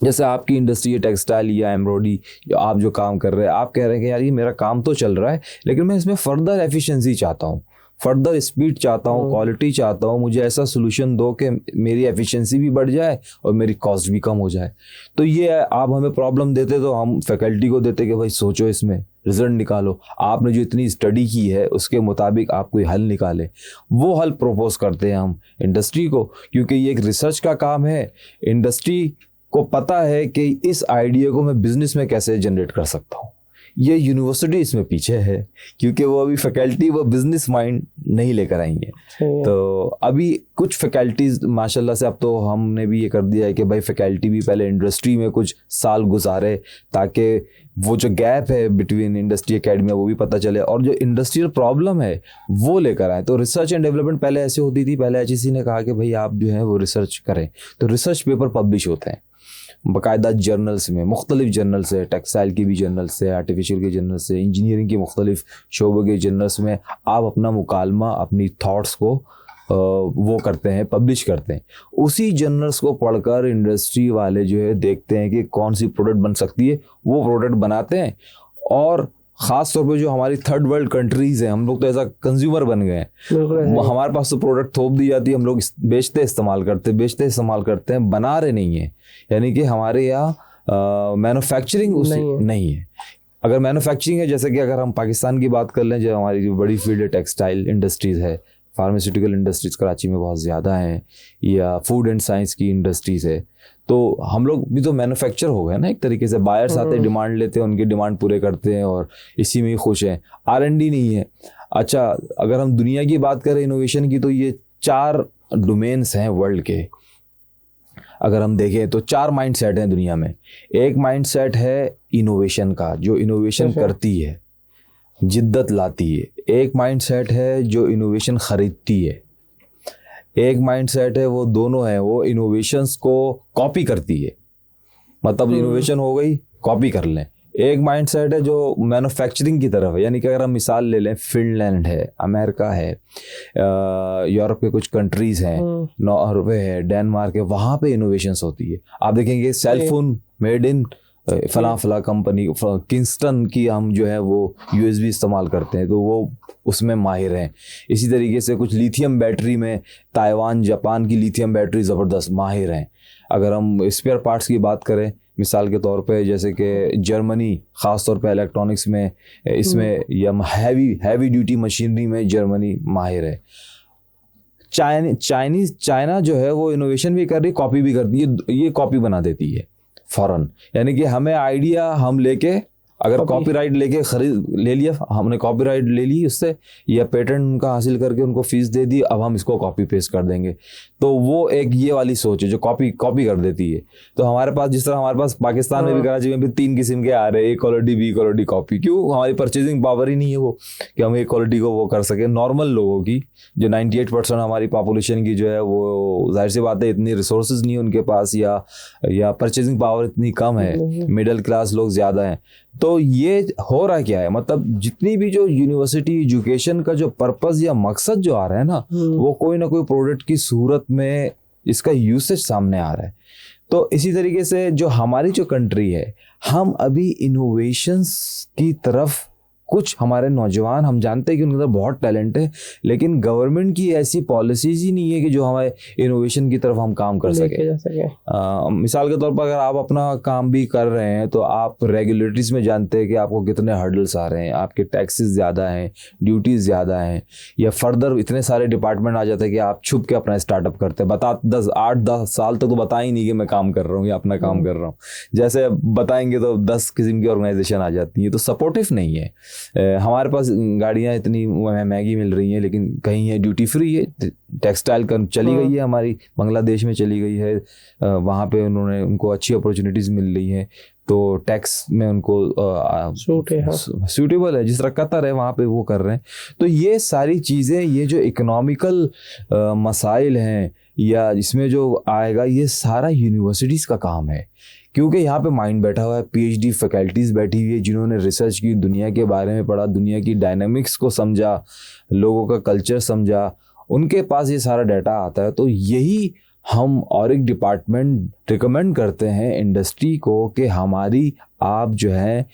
जैसे आपकी इंडस्ट्री है टेक्सटाइल या एम्ब्रॉयडरी, आप जो काम कर रहे हैं, आप कह रहे हैं कि यार ये मेरा काम तो चल रहा है लेकिन मैं इसमें फर्दर एफिशिएंसी चाहता हूँ, फर्दर स्पीड चाहता हूँ, क्वालिटी चाहता हूँ, मुझे ऐसा सोल्यूशन दो कि मेरी एफिशिएंसी भी बढ़ जाए और मेरी कॉस्ट भी कम हो जाए। तो ये आप हमें प्रॉब्लम देते तो हम फैकल्टी को देते कि भाई सोचो, इसमें रिजल्ट निकालो, आपने जो इतनी स्टडी की है उसके मुताबिक आप कोई हल निकाले। वो हल प्रोपोज करते हैं हम इंडस्ट्री को, क्योंकि ये एक रिसर्च का काम है। इंडस्ट्री को पता है कि इस आइडिया को मैं बिजनेस में कैसे जनरेट कर सकता हूँ। ये यूनिवर्सिटी इसमें पीछे है क्योंकि वो अभी फैकल्टी वो बिजनेस माइंड नहीं लेकर आई है। तो अभी कुछ फैकल्टीज माशाल्लाह से अब तो हमने भी ये कर दिया है कि भाई फैकल्टी भी पहले इंडस्ट्री में कुछ साल गुजारे ताकि वो जो गैप है बिटवीन इंडस्ट्री एकेडमी वो भी पता चले और जो इंडस्ट्रियल प्रॉब्लम है वो लेकर आए। तो रिसर्च एंड डेवलपमेंट पहले ऐसे होती थी, पहले HEC ने कहा कि भाई आप जो है वो रिसर्च करें, तो रिसर्च पेपर पब्लिश होते हैं बाकायदा जर्नल्स में, मुख्तलिफ जर्नल्स है, टेक्सटाइल की भी जर्नल्स है, आर्टिफिशियल के जर्नल्स है, इंजीनियरिंग के मुख्तलिफ शोबों के जर्नल्स में आप अपना मुकालमा, अपनी थाट्स को वो करते हैं, पब्लिश करते हैं। उसी जर्नल्स को पढ़कर इंडस्ट्री वाले जो है देखते हैं कि कौन सी प्रोडक्ट बन सकती है, वो प्रोडक्ट बनाते हैं। और ख़ास तौर पे जो हमारी थर्ड वर्ल्ड कंट्रीज़ हैं, हम लोग तो ऐसा कंज्यूमर बन गए हैं, हमारे पास तो प्रोडक्ट थोप दी जाती है, हम लोग बेचते इस्तेमाल करते हैं, बना रहे नहीं हैं। यानी कि हमारे यहाँ मैन्युफैक्चरिंग नहीं है। अगर मैन्युफैक्चरिंग है, जैसे कि अगर हम पाकिस्तान की बात कर लें, जो हमारी जो बड़ी फील्ड है टेक्सटाइल इंडस्ट्रीज़ है, फार्मास्यूटिकल इंडस्ट्रीज कराची में बहुत ज़्यादा हैं, या फूड एंड साइंस की इंडस्ट्रीज़ है। तो हम लोग भी तो मैन्युफैक्चर हो गए ना एक तरीके से, बायर्स आते हैं, डिमांड लेते हैं, उनकी डिमांड पूरे करते हैं और इसी में ही खुश हैं। R&D नहीं है। अच्छा, अगर हम दुनिया की बात करें इनोवेशन की, तो ये 4 डोमेन्स हैं वर्ल्ड के। अगर हम देखें तो 4 माइंडसेट हैं दुनिया में। एक माइंडसेट है इनोवेशन का, जो इनोवेशन करती है, जिद्दत लाती है। एक माइंडसेट है जो इनोवेशन खरीदती है। एक माइंडसेट है, वो दोनों है, वो इनोवेशंस को कॉपी करती है, मतलब इनोवेशन हो गई कॉपी कर लें। एक माइंडसेट है जो मैन्युफैक्चरिंग की तरफ है, यानी कि अगर हम मिसाल ले लें, फिनलैंड है, अमेरिका है, यूरोप के कुछ कंट्रीज़ हैं, नॉर्वे है, डेनमार्क है, वहाँ पे इनोवेशंस होती है। आप देखेंगे सेल फोन मेड इन फला कंपनी, किंगस्टन की हम जो है वो USB इस्तेमाल करते हैं, तो वो उसमें माहिर हैं। इसी तरीके से कुछ लिथियम बैटरी में ताइवान, जापान की लिथियम बैटरी ज़बरदस्त माहिर हैं। अगर हम स्पेयर पार्ट्स की बात करें, मिसाल के तौर पे जैसे कि जर्मनी ख़ास तौर पे इलेक्ट्रॉनिक्स में, इसमें या हैवी ड्यूटी मशीनरी में जर्मनी माहिर है। चाइना जो है वो इनोवेशन भी कर रही, कॉपी भी करती है। ये कॉपी बना देती है फौरन, यानी कि हमें आइडिया हम लेके, अगर कॉपीराइट लेके ले लिया, हमने कॉपीराइट ले ली उससे, या पेटेंट उनका हासिल करके उनको फीस दे दी, अब हम इसको कॉपी पेस्ट कर देंगे। तो वो एक ये वाली सोच है जो कॉपी कर देती है। तो हमारे पास, जिस तरह हमारे पास पाकिस्तान में भी, कराची में भी 3 किस्म के आ रहे हैं, A quality, B quality, copy. क्यों? हमारी परचेजिंग पावर ही नहीं है वो कि हम एक क्वालिटी को वो कर सके। नॉर्मल लोगों की, जो 98% हमारी पॉपुलेशन की जो है, वो जाहिर सी बात है इतनी रिसोर्सेज नहीं है उनके पास, या परचेजिंग पावर इतनी कम है, मिडिल क्लास लोग ज़्यादा हैं। तो ये हो रहा क्या है, मतलब जितनी भी जो यूनिवर्सिटी एजुकेशन का जो पर्पस या मकसद जो आ रहा है ना, वो कोई ना कोई प्रोडक्ट की सूरत में इसका यूसेज सामने आ रहा है। तो इसी तरीके से जो हमारी जो कंट्री है, हम अभी इनोवेशंस की तरफ, कुछ हमारे नौजवान, हम जानते हैं कि उनके अंदर बहुत टैलेंट है, लेकिन गवर्नमेंट की ऐसी पॉलिसीज ही नहीं है कि जो हमारे इनोवेशन की तरफ हम काम कर सके। मिसाल के तौर पर अगर आप अपना काम भी कर रहे हैं, तो आप रेगुलेटरीज में जानते हैं कि आपको कितने हर्डल्स आ रहे हैं, आपके टैक्सेस ज़्यादा हैं, ड्यूटीज़ ज़्यादा हैं, या फर्दर इतने सारे डिपार्टमेंट आ जाते हैं कि आप छुप के अपना स्टार्टअप करते हैं। 8-10 साल तक तो बता ही नहीं कि मैं काम कर रहा हूँ या अपना काम कर रहा हूँ। जैसे बताएंगे तो 10 किस्म की ऑर्गेनाइजेशन आ जाती है, तो सपोर्टिव नहीं है। हमारे पास गाड़ियाँ इतनी महंगी मिल रही हैं, लेकिन कहीं है ड्यूटी फ्री है। टेक्सटाइल चली गई है हमारी, बांग्लादेश में चली गई है, वहाँ पे उनको अच्छी अपॉर्चुनिटीज़ मिल रही हैं, तो टैक्स में उनको सूटेबल है। जिस तरह कतर है, वहाँ पे वो कर रहे हैं। तो ये सारी चीज़ें, ये जो इकोनॉमिकल मसाइल हैं, या इसमें जो आएगा, ये सारा यूनिवर्सिटीज़ का काम है, क्योंकि यहाँ पे माइंड बैठा हुआ है, PhD फैकल्टीज़ बैठी हुई है, जिन्होंने रिसर्च की, दुनिया के बारे में पढ़ा, दुनिया की डायनामिक्स को समझा, लोगों का कल्चर समझा, उनके पास ये सारा डाटा आता है। तो यही हम और एक डिपार्टमेंट रिकमेंड करते हैं इंडस्ट्री को कि हमारी आप जो है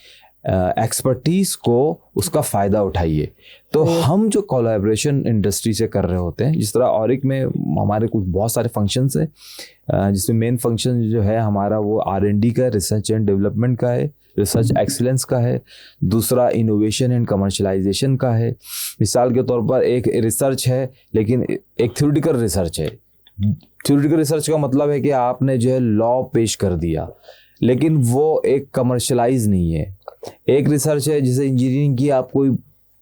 एक्सपर्टीज़ को उसका फ़ायदा उठाइए। तो हम जो कोलैबोरेशन इंडस्ट्री से कर रहे होते हैं, जिस तरह ऑरिक में हमारे कुछ बहुत सारे फंक्शंस हैं, जिसमें मेन फंक्शन जो है हमारा वो R&D का, रिसर्च एंड डेवलपमेंट का है, रिसर्च एक्सीलेंस का है। दूसरा इनोवेशन एंड कमर्शलाइजेशन का है। मिसाल के तौर पर एक रिसर्च है, लेकिन एक थ्योरेटिकल रिसर्च है। थ्योरेटिकल रिसर्च का मतलब है कि आपने जो है लॉ पेश कर दिया, लेकिन वो एक कमर्शलाइज नहीं है। एक रिसर्च है, जैसे इंजीनियरिंग की, आप कोई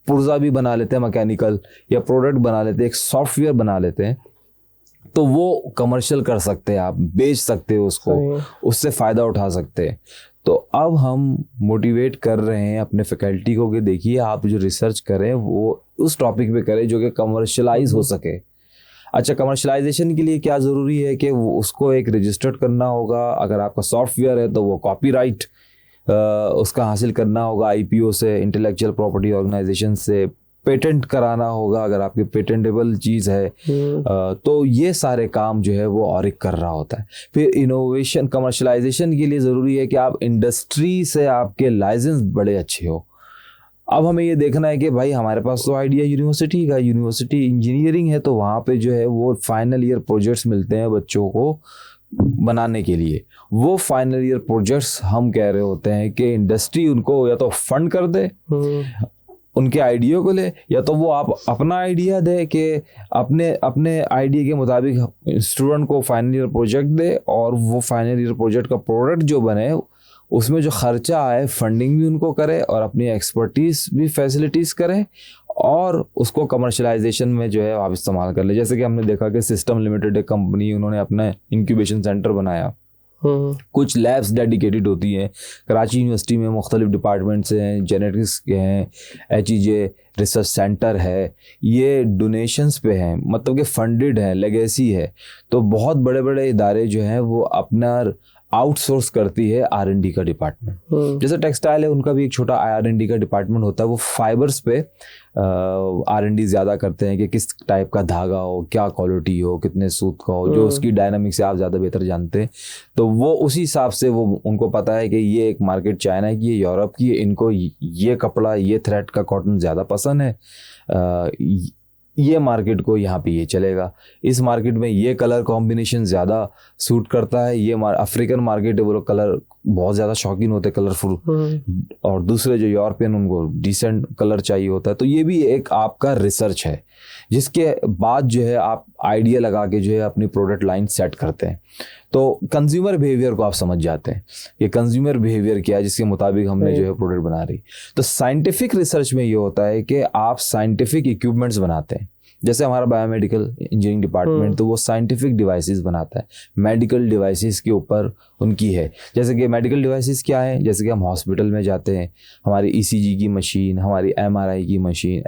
पुर्जा भी बना लेते हैं मैकेनिकल, या प्रोडक्ट बना लेते हैं, एक सॉफ्टवेयर बना लेते हैं, तो वो कमर्शियल कर सकते हैं, आप बेच सकते हो उसको, उससे फ़ायदा उठा सकते हैं। तो अब हम मोटिवेट कर रहे हैं अपने फैकल्टी को कि देखिए, आप जो रिसर्च करें वो उस टॉपिक पे करें जो कि कमर्शलाइज हो सके। अच्छा, कमर्शलाइजेशन के लिए क्या ज़रूरी है कि उसको एक रजिस्टर्ड करना होगा। अगर आपका सॉफ्टवेयर है तो वो कॉपीराइट उसका हासिल करना होगा, IPO से, इंटेलेक्चुअल प्रॉपर्टी ऑर्गेनाइजेशन से पेटेंट कराना होगा अगर आपकी पेटेंटेबल चीज़ है। तो ये सारे काम जो है वो ऑरिक कर रहा होता है। फिर इनोवेशन, कमर्शलाइजेशन के लिए ज़रूरी है कि आप इंडस्ट्री से आपके लाइसेंस बड़े अच्छे हो। अब हमें ये देखना है कि भाई हमारे पास तो आइडिया यूनिवर्सिटी का, यूनिवर्सिटी इंजीनियरिंग है, तो वहाँ पे जो है वो फाइनल ईयर प्रोजेक्ट्स मिलते हैं बच्चों को बनाने के लिए। वो फाइनल ईयर प्रोजेक्ट्स हम कह रहे होते हैं कि इंडस्ट्री उनको या तो फंड कर दे, उनके आइडिया को ले, या तो वो आप अपना आइडिया दे कि अपने आइडिया के मुताबिक स्टूडेंट को फाइनल ईयर प्रोजेक्ट दे, और वो फाइनल ईयर प्रोजेक्ट का प्रोडक्ट जो बने उसमें जो खर्चा आए फंडिंग भी उनको करे और अपनी एक्सपर्टीज भी फैसिलिटीज़ करे, और उसको कमर्शलाइजेशन में जो है आप इस्तेमाल कर ले। जैसे कि हमने देखा कि सिस्टम लिमिटेड एक कंपनी, उन्होंने अपना इंक्यूबेशन सेंटर बनाया, कुछ लैब्स डेडिकेटेड होती हैं कराची यूनिवर्सिटी में, मुख्तलिफ डिपार्टमेंट्स हैं, जेनेटिक्स के हैं, HEJ रिसर्च सेंटर है, ये डोनेशंस पे हैं, मतलब कि फंडेड है, लेगेसी है। तो बहुत बड़े बड़े इदारे जो हैं वो अपना आउटसोर्स करती है R&D का डिपार्टमेंट। जैसे टेक्सटाइल है, उनका भी एक छोटा R&D का डिपार्टमेंट होता है, वो फाइबर्स पे R&D ज़्यादा करते हैं कि किस टाइप का धागा हो, क्या क्वालिटी हो, कितने सूत का हो, जो उसकी डायनामिक्स से आप ज़्यादा बेहतर जानते हैं। तो वो उसी हिसाब से वो उनको पता है कि ये एक मार्केट चाइना की है, यूरोप की है, इनको ये कपड़ा, ये थ्रेड का कॉटन ज़्यादा पसंद है, ये मार्केट को यहाँ पे ये चलेगा, इस मार्केट में ये कलर कॉम्बिनेशन ज़्यादा सूट करता है, ये अफ्रीकन मार्केट है, वो लोग कलर बहुत ज़्यादा शौकीन होते हैं कलरफुल, और दूसरे जो यूरोपियन उनको डिसेंट कलर चाहिए होता है। तो ये भी एक आपका रिसर्च है, जिसके बाद जो है आप आइडिया लगा के जो है अपनी प्रोडक्ट लाइन सेट करते हैं। तो कंज्यूमर बिहेवियर को आप समझ जाते हैं कि कंज्यूमर बिहेवियर क्या है, जिसके मुताबिक हमने जो है प्रोडक्ट बना रही। तो साइंटिफिक रिसर्च में ये होता है कि आप साइंटिफिक इक्विपमेंट्स बनाते हैं। जैसे हमारा बायोमेडिकल इंजीनियरिंग डिपार्टमेंट, तो वो साइंटिफिक डिवाइसेस बनाता है, मेडिकल डिवाइसेस के ऊपर उनकी है। जैसे कि मेडिकल डिवाइसेस क्या है, जैसे कि हम हॉस्पिटल में जाते हैं, हमारी ECG की मशीन, हमारी MRI की मशीन,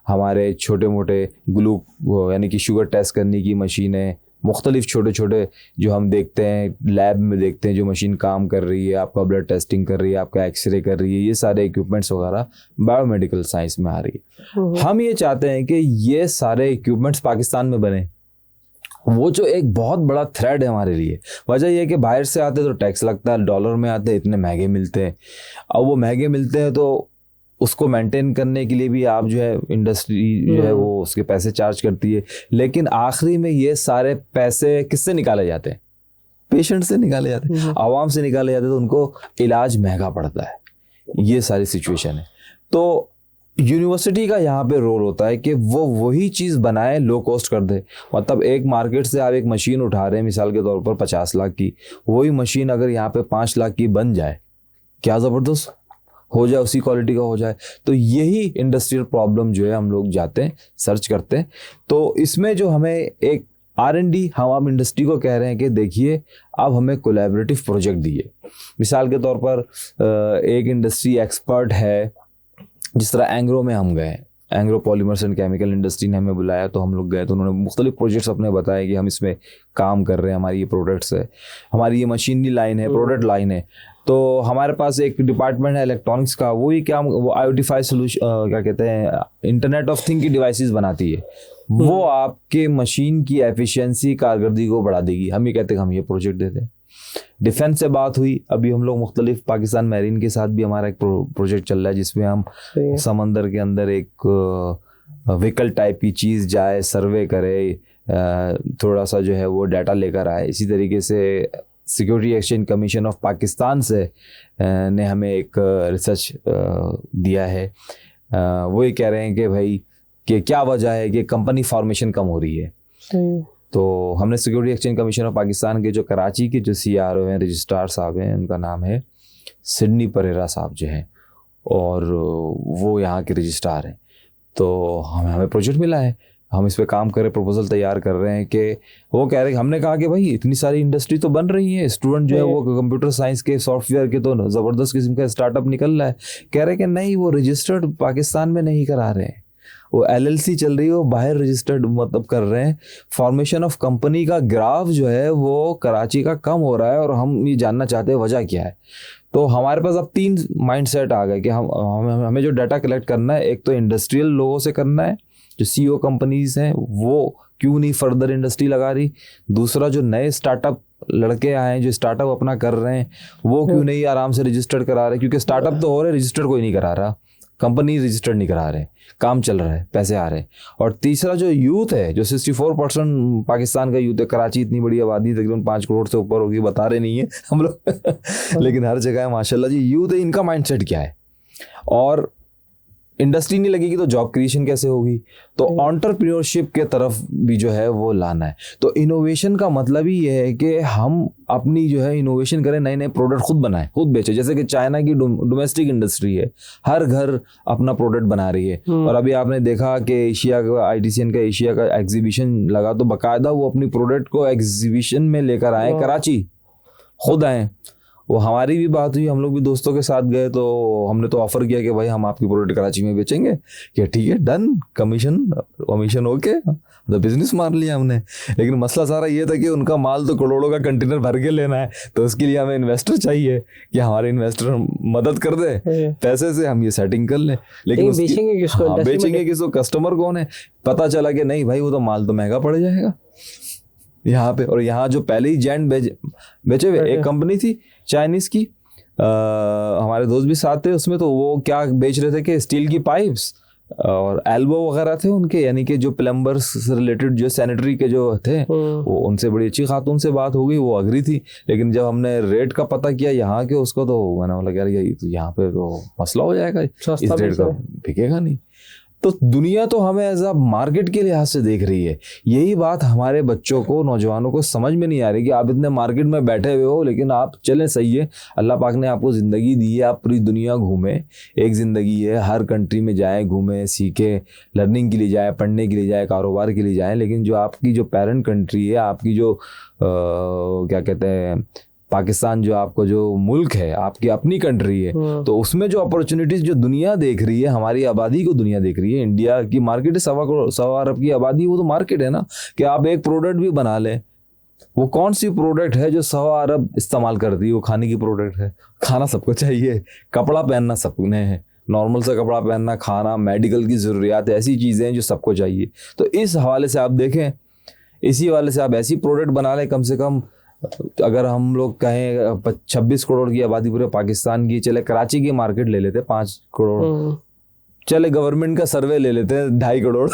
हमारे छोटे मोटे यानी कि शुगर टेस्ट करने की मशीनें, मुख्तलिफ छोटे छोटे जो हम देखते हैं लैब में देखते हैं जो मशीन काम कर रही है, आपका ब्लड टेस्टिंग कर रही है, आपका एक्सरे कर रही है, ये सारे इक्विपमेंट्स वगैरह बायोमेडिकल साइंस में आ रही है। हम ये चाहते हैं कि ये सारे इक्विपमेंट्स पाकिस्तान में बने। वो जो एक बहुत बड़ा थ्रेड है हमारे लिए, वजह यह है कि बाहर से आते तो टैक्स लगता है, डॉलर में आते इतने महंगे मिलते हैं। अब वो महंगे मिलते हैं तो उसको मेंटेन करने के लिए भी आप जो है इंडस्ट्री जो है वो उसके पैसे चार्ज करती है, लेकिन आखिरी में ये सारे पैसे किससे निकाले जाते हैं? पेशेंट से निकाले जाते हैं, आवाम से निकाले जाते हैं, तो उनको इलाज महंगा पड़ता है। ये सारी सिचुएशन है। तो यूनिवर्सिटी का यहाँ पे रोल होता है कि वो वही चीज़ बनाए, लो कॉस्ट कर दे। मतलब एक मार्केट से आप एक मशीन उठा रहे हैं मिसाल के तौर पर 50 लाख की, वही मशीन अगर यहाँ पे 5 लाख की बन जाए, क्या ज़बरदस्त हो जाए, उसी क्वालिटी का हो जाए। तो यही इंडस्ट्रियल प्रॉब्लम जो है हम लोग जाते हैं सर्च करते हैं। तो इसमें जो हमें एक R&D, हम आप इंडस्ट्री को कह रहे हैं कि देखिए अब हमें कोलैबोरेटिव प्रोजेक्ट दिए। मिसाल के तौर पर एक इंडस्ट्री एक्सपर्ट है, जिस तरह एंग्रो में हम गए, Engro polymers and chemical industry ने हमें बुलाया, तो हम लोग गए, तो उन्होंने मुख्तलिफ प्रोजेक्ट्स अपने बताए कि हम इसमें काम कर रहे हैं, हमारी ये प्रोडक्ट्स है, हमारी ये मशीनरी लाइन है, प्रोडक्ट लाइन है। तो हमारे पास एक डिपार्टमेंट है इलेक्ट्रॉनिक्स का, वो IoT सोल्यूशन, क्या कहते हैं, इंटरनेट ऑफ थिंग की डिवाइसेस बनाती है। वो आपके मशीन की एफिशिएंसी, कारकर्दगी को बढ़ा देगी। हम ये कहते हैं हम ये प्रोजेक्ट देते हैं। डिफेंस से बात हुई, अभी हम लोग मुख्तलिफ पाकिस्तान मैरीन के साथ भी हमारा एक प्रोजेक्ट चल रहा है, जिसमें हम समंदर के अंदर एक व्हीकल टाइप की चीज़ जाए, सर्वे करे, थोड़ा सा जो है वो डाटा लेकर आए। इसी तरीके से security exchange commission of Pakistan से ने हमें एक रिसर्च दिया है। वो ये कह रहे हैं कि भाई कि क्या वजह है कि कंपनी फॉर्मेशन कम हो रही है। तो हमने security exchange commission of Pakistan के जो कराची के जो CRO हैं, रजिस्ट्रार साहब हैं, उनका नाम है सिडनी परेरा साहब जो हैं, और वो यहाँ के रजिस्ट्रार हैं। तो हमें प्रोजेक्ट मिला है, हम इस पे काम कर रहे, प्रपोजल तैयार कर रहे हैं कि वो कह रहे हैं, हमने कहा कि भाई इतनी सारी इंडस्ट्री तो बन रही है, स्टूडेंट जो है वो कंप्यूटर साइंस के, सॉफ्टवेयर के तो ज़बरदस्त किस्म का स्टार्टअप निकल रहा है। कह रहे हैं कि नहीं, वो रजिस्टर्ड पाकिस्तान में नहीं करा रहे हैं, वो LLC चल रही है, वो बाहर रजिस्टर्ड मतलब कर रहे हैं। फॉर्मेशन ऑफ कंपनी का ग्राफ जो है वो कराची का कम हो रहा है, और हम ये जानना चाहते हैं वजह क्या है। तो हमारे पास अब 3 माइंडसेट आ गए कि हमें जो डाटा कलेक्ट करना है, एक तो इंडस्ट्रियल लोगों से करना है, जो CEO कंपनीज हैं वो क्यों नहीं फर्दर इंडस्ट्री लगा रही। दूसरा, जो नए स्टार्टअप लड़के आए हैं जो स्टार्टअप अपना कर रहे हैं, वो क्यों नहीं आराम से रजिस्टर्ड करा रहे, क्योंकि स्टार्टअप तो हो रहे, रजिस्टर्ड कोई नहीं करा रहा, कंपनी रजिस्टर्ड नहीं करा रहे, काम चल रहा है, पैसे आ रहे हैं। और तीसरा, जो यूथ है, जो 64% पाकिस्तान का यूथ है, कराची इतनी बड़ी आबादी तकरीबन 5 करोड़ से ऊपर होगी, बता रहे नहीं है हम लोग लेकिन हर जगह है माशाल्लाह जी यूथ है, इनका माइंडसेट क्या है। और इंडस्ट्री नहीं लगेगी तो जॉब क्रिएशन कैसे होगी? तो एंटरप्रेन्योरशिप के तरफ भी जो है वो लाना है। तो इनोवेशन का मतलब ही ये है कि हम अपनी जो है इनोवेशन करें, नए नए प्रोडक्ट खुद बनाएं, खुद बेचें। जैसे कि चाइना की डोमेस्टिक इंडस्ट्री है, हर घर अपना प्रोडक्ट बना रही है। और अभी आपने देखा कि एशिया का ITCN का एशिया का एग्जीबिशन लगा, तो बाकायदा वो अपनी प्रोडक्ट को एग्जीबिशन में लेकर आए, कराची खुद आए। वो हमारी भी बात हुई, हम लोग भी दोस्तों के साथ गए, तो हमने तो ऑफर किया कि भाई हम आपकी प्रोडक्ट कराची में बेचेंगे। कि ठीक है, डन, कमीशन ओके, तो बिजनेस मार लिया हमने। लेकिन मसला सारा ये था कि उनका माल तो करोड़ों का कंटेनर भर के लेना है, तो उसके लिए हमें इन्वेस्टर चाहिए कि हमारे इन्वेस्टर मदद कर दे, पैसे से हम ये सेटिंग कर लें। लेकिन बेचेंगे किसको? बेचेंगे किसको? कस्टमर कौन है? पता चला कि नहीं भाई, वो तो माल तो महंगा पड़ जाएगा यहाँ पे। और यहाँ जो पहले ही जेंट बेचे हुए एक कंपनी थी चाइनीज की, हमारे दोस्त भी साथ थे उसमें, तो वो क्या बेच रहे थे कि स्टील की पाइप्स और एल्बो वगैरह थे उनके, यानी कि जो प्लम्बर्स से रिलेटेड जो सैनिटरी के जो थे, वो उनसे बड़ी अच्छी खातून से बात हो गई, वो अग्री थी। लेकिन जब हमने रेट का पता किया यहाँ के उसको, तो मैंने बोला यार ये तो यहाँ पे तो मसला हो जाएगा, इस रेट का बिकेगा नहीं। तो दुनिया तो हमें एज अ मार्केट के लिहाज से देख रही है। यही बात हमारे बच्चों को, नौजवानों को समझ में नहीं आ रही कि आप इतने मार्केट में बैठे हुए हो, लेकिन आप चलें, सही है, अल्लाह पाक ने आपको ज़िंदगी दी है, आप पूरी दुनिया घूमें, एक ज़िंदगी है, हर कंट्री में जाएं, घूमें, सीखें, लर्निंग के लिए जाएं, पढ़ने के लिए जाएं, कारोबार के लिए जाएं। लेकिन जो आपकी जो पेरेंट कंट्री है, आपकी जो क्या कहते हैं, पाकिस्तान जो आपको जो मुल्क है, आपकी अपनी कंट्री है, तो उसमें जो अपॉर्चुनिटीज जो दुनिया देख रही है, हमारी आबादी को दुनिया देख रही है। इंडिया की मार्केट है 1.25 अरब की आबादी, वो तो मार्केट है ना, कि आप एक प्रोडक्ट भी बना लें। वो कौन सी प्रोडक्ट है जो 1.25 अरब इस्तेमाल करती है? वो खाने की प्रोडक्ट है। खाना सबको चाहिए, कपड़ा पहनना सबने है, नॉर्मल सा कपड़ा पहनना, खाना, मेडिकल की ज़रूरियात, ऐसी चीज़ें हैं जो सबको चाहिए। तो इस हवाले से आप देखें, इसी हवाले से आप ऐसी प्रोडक्ट बना लें, कम से कम अगर हम लोग कहें 26 करोड़ की आबादी पूरे पाकिस्तान की, चले कराची की मार्केट ले लेते 5 करोड़, चले गवर्नमेंट का सर्वे ले लेते हैं 2.5 करोड़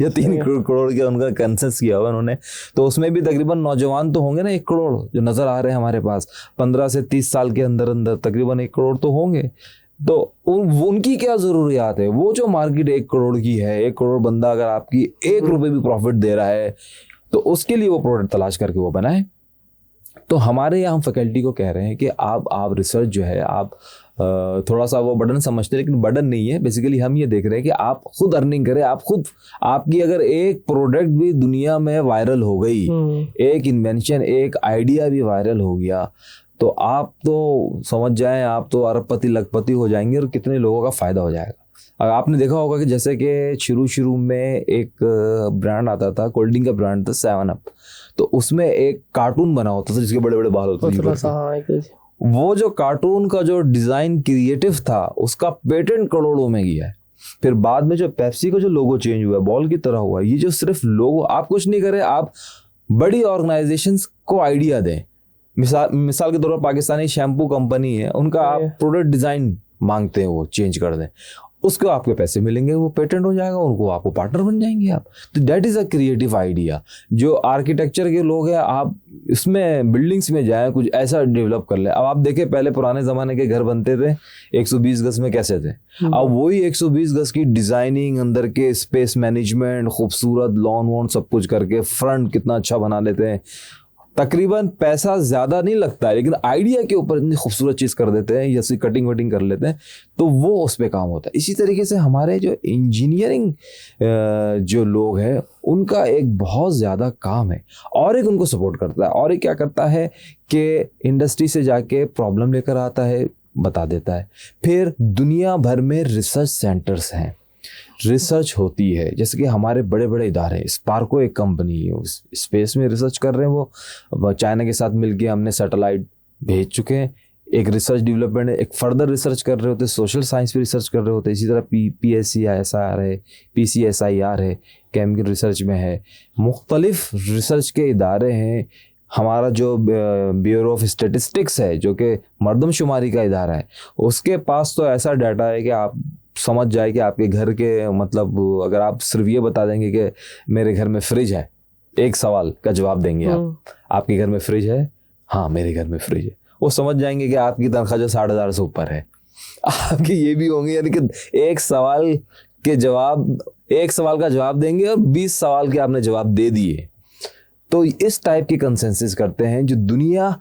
या 3 करोड़ का उनका कंसेंस किया हुआ उन्होंने, तो उसमें भी तकरीबन नौजवान तो होंगे ना 1 करोड़ जो नज़र आ रहे हैं हमारे पास, 15 से 30 साल के अंदर अंदर तकरीबन 1 करोड़ तो होंगे। तो उनकी क्या ज़रूरियात है? वो जो मार्केट 1 करोड़ की है, 1 करोड़ बंदा अगर आपकी 1 रुपये भी प्रॉफिट दे रहा है, तो उसके लिए वो प्रोडक्ट तलाश करके वो बनाए। तो हमारे यहाँ हम फैकल्टी को कह रहे हैं कि आप रिसर्च जो है, आप थोड़ा सा वो बर्डन समझते हैं, लेकिन बर्डन नहीं है। बेसिकली हम ये देख रहे हैं कि आप खुद अर्निंग करें, आप खुद, आपकी अगर एक प्रोडक्ट भी दुनिया में वायरल हो गई, एक इन्वेंशन, एक आइडिया भी वायरल हो गया, तो आप तो समझ जाएं, आप तो अरबपति लखपति हो जाएंगे और कितने लोगों का फ़ायदा हो जाएगा। आपने देखा होगा कि जैसे कि शुरू में एक ब्रांड आता था, कोल्ड ड्रिंक का ब्रांड था 7 अप, तो उसमें एक कार्टून बना होता था जिसके बड़े बड़े बाल होते थे। वो जो कार्टून का जो डिज़ाइन क्रिएटिव था, उसका पेटेंट करोड़ों में गया है। फिर बाद में जो पेप्सी का जो लोगो चेंज हुआ, बॉल की तरह हुआ, ये जो सिर्फ लोगो, आप कुछ नहीं करें, आप बड़ी ऑर्गेनाइजेशंस को आइडिया दें। मिसाल के तौर पर पाकिस्तानी शैम्पू कंपनी है, उनका आप प्रोडक्ट डिज़ाइन मांगते हैं, वो चेंज कर दें, उसको आपके पैसे मिलेंगे, वो पेटेंट हो जाएगा, उनको आपको पार्टनर बन जाएंगे आप। तो that is a creative idea. जो आर्किटेक्चर के लोग हैं, आप इसमें बिल्डिंग्स में जाएं, कुछ ऐसा डेवलप कर ले। अब आप देखें, पहले पुराने ज़माने के घर बनते थे 120 गज में, कैसे थे? अब वही 120 गज की डिज़ाइनिंग, अंदर के स्पेस मैनेजमेंट, खूबसूरत लॉन वॉन सब कुछ करके फ्रंट कितना अच्छा बना लेते हैं। तकरीबन पैसा ज़्यादा नहीं लगता है, लेकिन आइडिया के ऊपर इतनी खूबसूरत चीज़ कर देते हैं, जैसे कटिंग वटिंग कर लेते हैं, तो वो उस पर काम होता है। इसी तरीके से हमारे जो इंजीनियरिंग जो लोग हैं, उनका एक बहुत ज़्यादा काम है, और एक उनको सपोर्ट करता है, और एक क्या करता है कि इंडस्ट्री से जाके प्रॉब्लम लेकर आता है, बता देता है। फिर दुनिया भर में रिसर्च सेंटर्स हैं, रिसर्च होती है, जैसे कि हमारे बड़े बड़े इदारे, स्पार्को एक कंपनी है, उस स्पेस में रिसर्च कर रहे हैं, वो चाइना के साथ मिलके हमने सैटेलाइट भेज चुके हैं, एक रिसर्च डेवलपमेंट है, एक फर्दर रिसर्च कर रहे होते, सोशल साइंस पे रिसर्च कर रहे होते। इसी तरह PSCISR है, PCSIR है, केमिकल रिसर्च में है, मुख्तलिफ रिसर्च के इदारे हैं। हमारा जो ब्यूरो ऑफ स्टेटिस्टिक्स है, जो कि मरदमशुमारी का इदारा है, उसके पास तो ऐसा डाटा है कि आप समझ जाए कि आपके घर के, मतलब अगर आप सिर्फ ये बता देंगे कि मेरे घर में फ्रिज है, एक सवाल का जवाब देंगे आप, आपके घर में फ्रिज है? हाँ, मेरे घर में फ्रिज है, वो समझ जाएंगे कि आपकी तनख्वाह जो 60,000 से ऊपर है। आपके ये भी होंगे, यानी कि एक सवाल का जवाब देंगे और 20 सवाल के आपने जवाब दे दिए। तो इस टाइप की कंसेंसस करते हैं जो दुनिया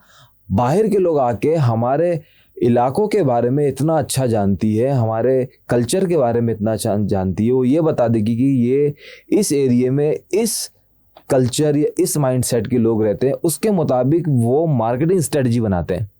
बाहर के लोग आके हमारे इलाकों के बारे में इतना अच्छा जानती है, हमारे कल्चर के बारे में इतना अच्छा जानती है, वो ये बता देगी कि ये इस एरिया में इस कल्चर या इस माइंडसेट के लोग रहते हैं, उसके मुताबिक वो मार्केटिंग स्ट्रेटजी बनाते हैं।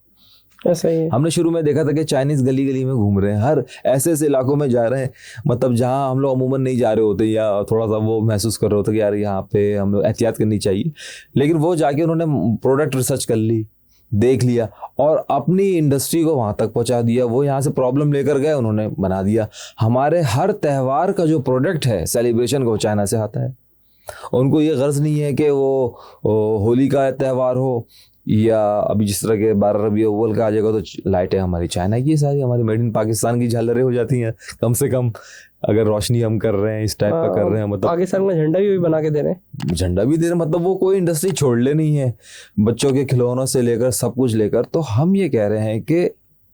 ऐसा ही है। हमने शुरू में देखा था कि चाइनीज गली गली में घूम रहे हैं, हर ऐसे ऐसे इलाकों में जा रहे हैं, मतलब जहां हम लोग अमूमन नहीं जा रहे होते या थोड़ा सा वो महसूस कर रहे होते कि यार यहाँ पे हम लोग एहतियात करनी चाहिए, लेकिन वो जाके उन्होंने प्रोडक्ट रिसर्च कर ली, देख लिया और अपनी इंडस्ट्री को वहां तक पहुंचा दिया। वो यहाँ से प्रॉब्लम लेकर गए, उन्होंने बना दिया। हमारे हर त्यौहार का जो प्रोडक्ट है सेलिब्रेशन का, वो चाइना से आता है। उनको ये गर्ज नहीं है कि वो होली का त्यौहार हो या अभी जिस तरह के 12 रबी अव्वल का आ जाएगा तो लाइटें हमारी चाइना की, सारी हमारी मेड इन पाकिस्तान की झालरें हो जाती हैं कम से कम, अगर रोशनी हम कर रहे हैं इस टाइप का कर रहे हैं। मतलब पाकिस्तान का झंडा भी बना के दे रहे हैं, झंडा भी दे रहे हैं, मतलब वो कोई इंडस्ट्री छोड़ ले नहीं है, बच्चों के खिलौनों से लेकर सब कुछ लेकर। तो हम ये कह रहे हैं कि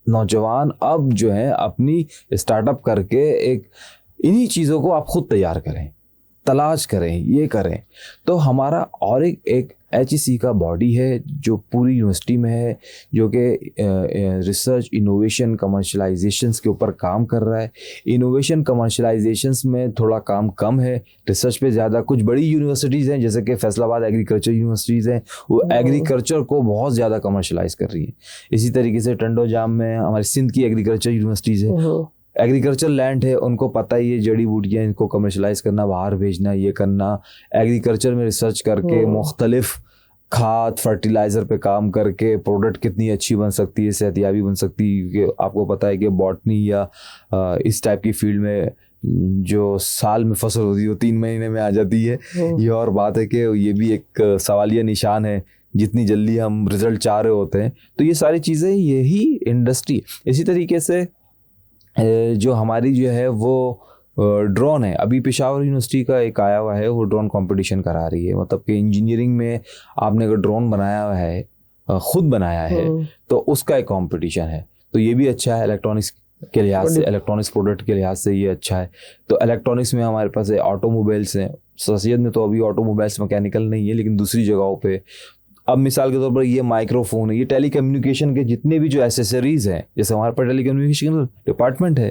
नौजवान अब जो है अपनी स्टार्टअप करके एक इन्हीं चीज़ों को आप खुद तैयार करें, तलाश करें, ये करें। तो हमारा और एक HEC का बॉडी है जो पूरी यूनिवर्सिटी में है, जो कि रिसर्च इनोवेशन कमर्शलाइजेशंस के ऊपर काम कर रहा है। इनोवेशन कमर्शलाइजेशंस में थोड़ा काम कम है, रिसर्च पे ज़्यादा। कुछ बड़ी यूनिवर्सिटीज़ हैं जैसे कि फैसलाबाद एग्रीकल्चर यूनिवर्सिटीज़ हैं, वो एग्रीकल्चर को बहुत ज़्यादा कमर्शलाइज कर रही हैं। इसी तरीके से टंडो जाम में हमारी सिंध की एग्रीकल्चर यूनिवर्सिटीज़ है, एग्रीकल्चर लैंड है, उनको पता ही है जड़ी बूटियाँ इनको कमर्शलाइज करना, बाहर भेजना, ये करना। एग्रीकल्चर में रिसर्च करके मुख्तलिफ खाद फर्टिलाइज़र पे काम करके प्रोडक्ट कितनी अच्छी बन सकती है, सेहतियाबी बन सकती है। कि आपको पता है कि बॉटनी या इस टाइप की फील्ड में जो साल में फसल होती है वो 3 महीने में आ जाती है। ये और बात है कि ये भी एक सवालिया निशान है, जितनी जल्दी हम रिजल्ट चाह रहे होते हैं। तो ये सारी चीज़ें, यही इंडस्ट्री। इसी तरीके से जो हमारी जो है वो ड्रोन है, अभी पेशावर यूनिवर्सिटी का एक आया हुआ है, वो ड्रोन कंपटीशन करा रही है। मतलब कि इंजीनियरिंग में आपने अगर ड्रोन बनाया हुआ है, खुद बनाया है, तो उसका एक कंपटीशन है। तो ये भी अच्छा है इलेक्ट्रॉनिक्स के लिहाज से, इलेक्ट्रॉनिक्स प्रोडक्ट के लिहाज से ये अच्छा है। तो इलेक्ट्रॉनिक्स में हमारे पास ऑटोमोबाइल्स हैं, सैयद में तो अभी ऑटोमोबाइल्स मैकेनिकल नहीं है, लेकिन दूसरी जगहों पे अब मिसाल के तौर पर ये माइक्रोफोन है, ये टेलीकम्युनिकेशन के जितने भी जो एसेसरीज हैं, जैसे हमारे पास टेलीकम्युनिकेशन डिपार्टमेंट है,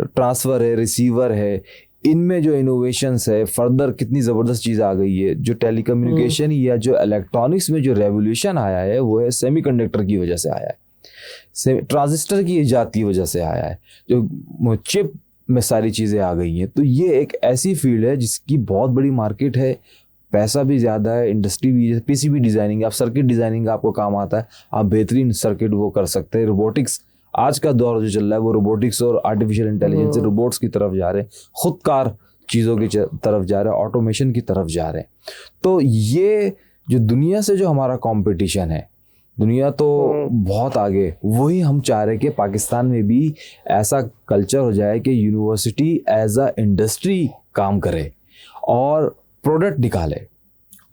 ट्रांसफ़र है, रिसीवर है, इनमें जो इनोवेशंस है, फर्दर कितनी ज़बरदस्त चीज़ आ गई है। जो टेलीकम्युनिकेशन या जो इलेक्ट्रॉनिक्स में जो रेवोल्यूशन आया है वो है सेमीकंडक्टर की वजह से आया है, ट्रांजिस्टर की इजाद की वजह से आया है, जो चिप में सारी चीज़ें आ गई हैं। तो ये एक ऐसी फील्ड है जिसकी बहुत बड़ी मार्केट है, पैसा भी ज़्यादा है, इंडस्ट्री भी है। PCB डिज़ाइनिंग, आप सर्किट डिज़ाइनिंग आपको काम आता है, आप बेहतरीन सर्किट वो कर सकते हैं। रोबोटिक्स, आज का दौर जो चल रहा है वो रोबोटिक्स और आर्टिफिशियल इंटेलिजेंस से रोबोट्स की तरफ जा रहे हैं, खुदकार चीज़ों की तरफ जा रहे हैं, ऑटोमेशन की तरफ जा रहे हैं। तो ये जो दुनिया से जो हमारा कंपटीशन है, दुनिया तो बहुत आगे, वही हम चाह रहे हैं कि पाकिस्तान में भी ऐसा कल्चर हो जाए कि यूनिवर्सिटी एज अ इंडस्ट्री काम करे और प्रोडक्ट निकाले,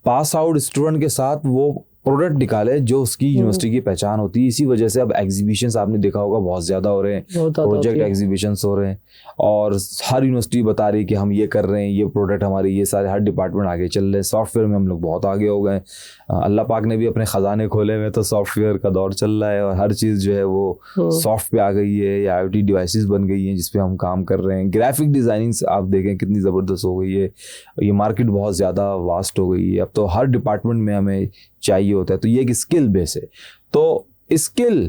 पास आउट स्टूडेंट के साथ वो प्रोडक्ट निकाले जो उसकी यूनिवर्सिटी की पहचान होती है। इसी वजह से अब एग्जीबिशंस आपने देखा होगा बहुत ज़्यादा हो रहे हैं, प्रोजेक्ट एग्जीबिशंस हो रहे हैं, और हर यूनिवर्सिटी बता रही है कि हम ये कर रहे हैं, ये प्रोडक्ट हमारे, ये सारे हर डिपार्टमेंट आगे चल रहे हैं। सॉफ्टवेयर में हम लोग बहुत आगे हो गए, अल्लाह पाक ने भी अपने ख़जाने खोले हुए, तो सॉफ्टवेयर का दौर चल रहा है और हर चीज़ जो है वो सॉफ्ट पे आ गई है या IoT डिवाइसेस बन गई हैं जिसपे हम काम कर रहे हैं। ग्राफिक डिज़ाइनिंग आप देखें कितनी ज़बरदस्त हो गई है, ये मार्केट बहुत ज़्यादा वास्ट हो गई है। अब तो हर डिपार्टमेंट में हमें चाहिए होता है। तो ये एक स्किल बेस है। तो स्किल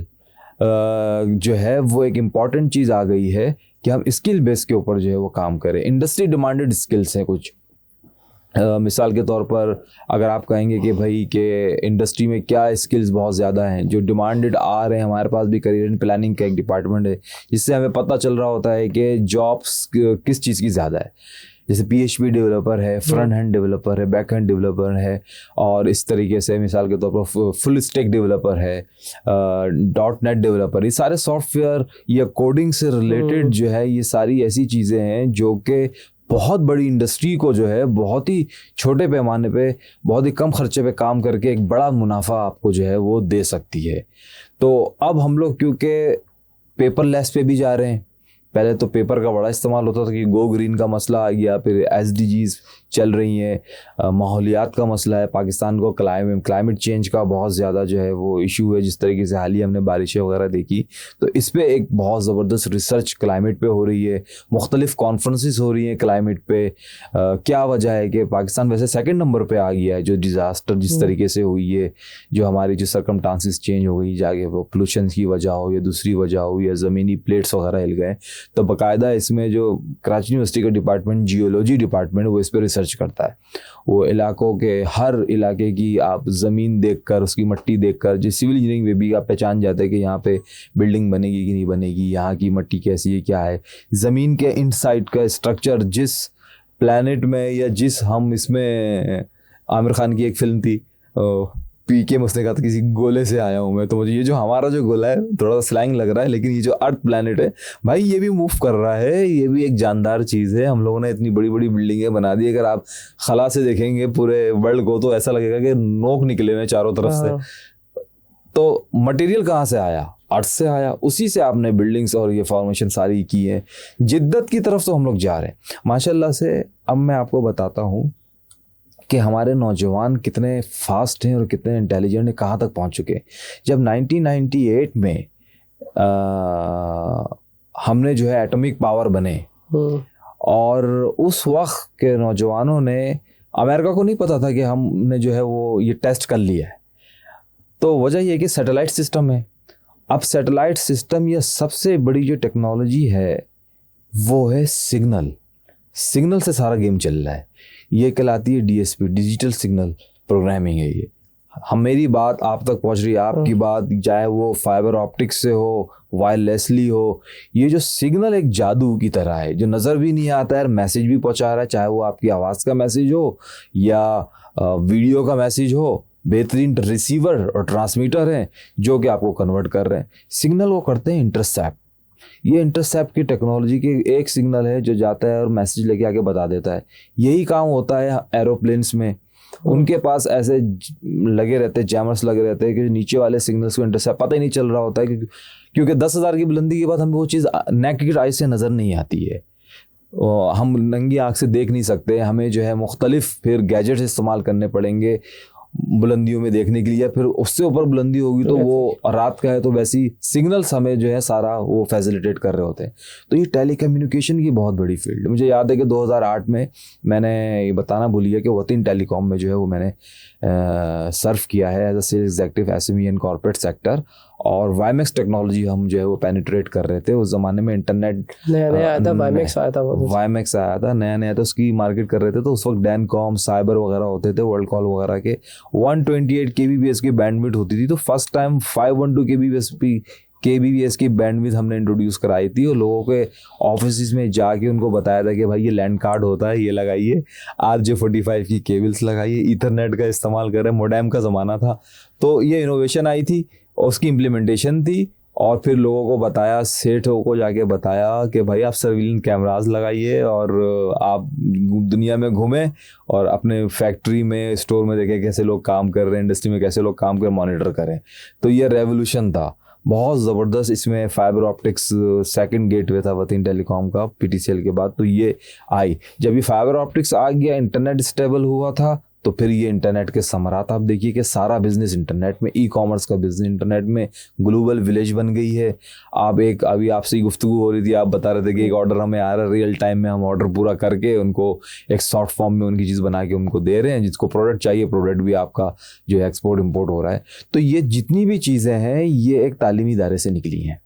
जो है वो एक इम्पॉर्टेंट चीज़ आ गई है कि हम स्किल बेस के ऊपर जो है वो काम करें। इंडस्ट्री डिमांडेड स्किल्स हैं कुछ, मिसाल के तौर पर अगर आप कहेंगे कि भाई के इंडस्ट्री में क्या स्किल्स बहुत ज़्यादा हैं जो डिमांडेड आ रहे हैं, हमारे पास भी करियर एंड प्लानिंग का एक डिपार्टमेंट है जिससे हमें पता चल रहा होता है कि जॉब्स किस चीज़ की ज़्यादा है। जैसे PHP डेवलपर है, फ्रंट हैंड डेवलपर है, बैक हैंड डेवलपर है, और इस तरीके से मिसाल के तौर पर फुल स्टैक डेवलपर है, .NET डेवलपर, ये सारे सॉफ्टवेयर या कोडिंग से रिलेटेड जो है ये सारी ऐसी चीज़ें हैं जो कि बहुत बड़ी इंडस्ट्री को जो है बहुत ही छोटे पैमाने पे, बहुत ही कम खर्चे पे काम करके एक बड़ा मुनाफा आपको जो है वो दे सकती है। तो अब हम लोग क्योंकि पेपरलेस पे भी जा रहे हैं। पहले तो पेपर का बड़ा इस्तेमाल होता था कि गो ग्रीन का मसला आ गया, फिर SDGs चल रही हैं, माहौलियात का मसला है, पाकिस्तान को क्लाइमेट चेंज का बहुत ज़्यादा जो है वो इशू है। जिस तरीके से हालिया हमने बारिशें वगैरह देखी, तो इस पर एक बहुत ज़बरदस्त रिसर्च क्लाइमेट पे हो रही है, मुख्तलिफ कॉन्फ्रेंसेस हो रही हैं क्लाइमेट पे। क्या वजह है कि पाकिस्तान वैसे सेकंड नंबर पे आ गया है, जो डिज़ास्टर जिस तरीके से हुई है, जो हमारी जो सर्कमस्टांसिस चेंज हो गई, जाके वो पोल्यूशन की वजह हो या दूसरी वजह हो या ज़मीनी प्लेट्स वगैरह हिल गए, तो बाकायदा इसमें जो कराची यूनिवर्सिटी का डिपार्टमेंट, जियोलॉजी डिपार्टमेंट, वो इस पर रिसर्च करता है। वो इलाकों के हर इलाके की आप ज़मीन देखकर, उसकी मट्टी देखकर, जो सिविल इंजीनियरिंग में भी आप पहचान जाते हैं कि यहाँ पे बिल्डिंग बनेगी कि नहीं बनेगी, यहाँ की मट्टी कैसी है, क्या है ज़मीन के इनसाइड का स्ट्रक्चर। जिस प्लैनेट में या जिस हम इसमें, आमिर खान की एक फिल्म थी PK में, उसने कहा था किसी गोले से आया हूँ मैं, तो मुझे ये जो हमारा जो गोला है थोड़ा सा स्लैंग लग रहा है, लेकिन ये जो अर्थ प्लैनेट है भाई, ये भी मूव कर रहा है, ये भी एक जानदार चीज़ है। हम लोगों ने इतनी बड़ी बड़ी बिल्डिंगें बना दी, अगर आप खला से देखेंगे पूरे वर्ल्ड को तो ऐसा लगेगा कि नोक निकले हुए चारों तरफ से। तो मटेरियल कहाँ से आया? अर्थ से आया, उसी से आपने बिल्डिंग्स और ये फॉर्मेशन सारी की है। जिद्दत की तरफ तो हम लोग जा रहे हैं माशाल्लाह से। अब मैं आपको बताता हूँ कि हमारे नौजवान कितने फास्ट हैं और कितने इंटेलिजेंट हैं, कहाँ तक पहुँच चुके हैं। जब 1998 में हमने जो है एटॉमिक पावर बने, और उस वक्त के नौजवानों ने, अमेरिका को नहीं पता था कि हमने जो है वो ये टेस्ट कर लिया है। तो वजह ये है कि सैटेलाइट सिस्टम है। अब सैटेलाइट सिस्टम, ये सबसे बड़ी जो टेक्नोलॉजी है वो है सिग्नल। सिग्नल से सारा गेम चल रहा है। ये कहलाती है DSP, डिजिटल सिग्नल प्रोग्रामिंग है ये। मेरी बात आप तक पहुंच रही है, आपकी बात, चाहे वो फाइबर ऑप्टिक्स से हो, वायरलेसली हो, ये जो सिग्नल एक जादू की तरह है, जो नज़र भी नहीं आता है, मैसेज भी पहुंचा रहा है, चाहे वो आपकी आवाज़ का मैसेज हो या वीडियो का मैसेज हो। बेहतरीन रिसीवर और ट्रांसमीटर हैं जो कि आपको कन्वर्ट कर रहे हैं। सिग्नल वो करते हैं इंटरसेप्ट। ये इंटरसेप्ट की टेक्नोलॉजी की एक सिग्नल है जो जाता है और मैसेज लेके आके बता देता है। यही काम होता है एरोप्लेन्स में। उनके पास ऐसे लगे रहते हैं, जैमर्स लगे रहते हैं कि नीचे वाले सिग्नल्स को इंटरसेप्ट पता ही नहीं चल रहा होता है, क्योंकि 10,000 की बुलंदी के बाद हमें वो चीज़ नेकेड आई से नज़र नहीं आती है, हम नंगी आँख से देख नहीं सकते। हमें जो है मुख्तलिफ फिर गैजेट्स इस्तेमाल करने पड़ेंगे बुलंदियों में देखने के लिए, या फिर उससे ऊपर बुलंदी होगी तो वो रात का है तो वैसी सिग्नल्स हमें जो है सारा वो फैसिलिटेट कर रहे होते हैं। तो ये टेलीकम्युनिकेशन की बहुत बड़ी फील्ड। मुझे याद है कि 2008 में मैंने ये बताना भूल गया कि वतीन टेलीकॉम में जो है वो मैंने सर्व किया है as a sales executive SME and corporate sector, और वाईमैक्स टेक्नोलॉजी हम जो है वो पेनिट्रेट कर रहे थे। उस ज़माने में इंटरनेट नया आया था, वाईमैक्स आया था नया, तो उसकी मार्केट कर रहे थे। तो उस वक्त डैनकॉम, साइबर वगैरह होते थे, वर्ल्ड कॉल वगैरह के 128 kbps की बैंडविड्थ होती थी। तो फर्स्ट टाइम 512 kbps की बैंडविड्थ हमने इंट्रोड्यूस कराई थी, और लोगों के ऑफिस में जाके उनको बताया था कि भाई ये लैंड कार्ड होता है, ये लगाइए, RJ45 की केबल्स लगाइए, ईथरनेट का इस्तेमाल करें, मोडेम का ज़माना था। तो ये इनोवेशन आई थी, उसकी इम्प्लीमेंटेशन थी, और फिर लोगों को बताया, सेठों को जाके बताया कि भाई आप सर्विलेंस कैमरास लगाइए और आप दुनिया में घूमें और अपने फैक्ट्री में, स्टोर में देखें कैसे लोग काम कर रहे हैं, इंडस्ट्री में कैसे लोग काम कर, मॉनिटर करें। तो ये रेवोल्यूशन था बहुत ज़बरदस्त। इसमें फाइबर ऑप्टिक्स सेकंड गेटवे था वतीन टेलीकॉम का PTCL के बाद। तो ये आई, जब ये फाइबर ऑप्टिक्स आ गया, इंटरनेट स्टेबल हुआ था, तो फिर ये इंटरनेट के समरात आप देखिए कि सारा बिजनेस इंटरनेट में, ई-कॉमर्स का बिजनेस इंटरनेट में, ग्लोबल विलेज बन गई है। आप एक, अभी आपसे गुफ्तगू हो रही थी, आप बता रहे थे कि एक ऑर्डर हमें आ रहा है, रियल टाइम में हम ऑर्डर पूरा करके उनको एक सॉफ्ट फॉर्म में उनकी चीज़ बना के उनको दे रहे हैं। जिसको प्रोडक्ट चाहिए, प्रोडक्ट भी आपका जो है एक्सपोर्ट इम्पोर्ट हो रहा है। तो ये जितनी भी चीज़ें हैं ये एक तालीमी इदारे से निकली हैं।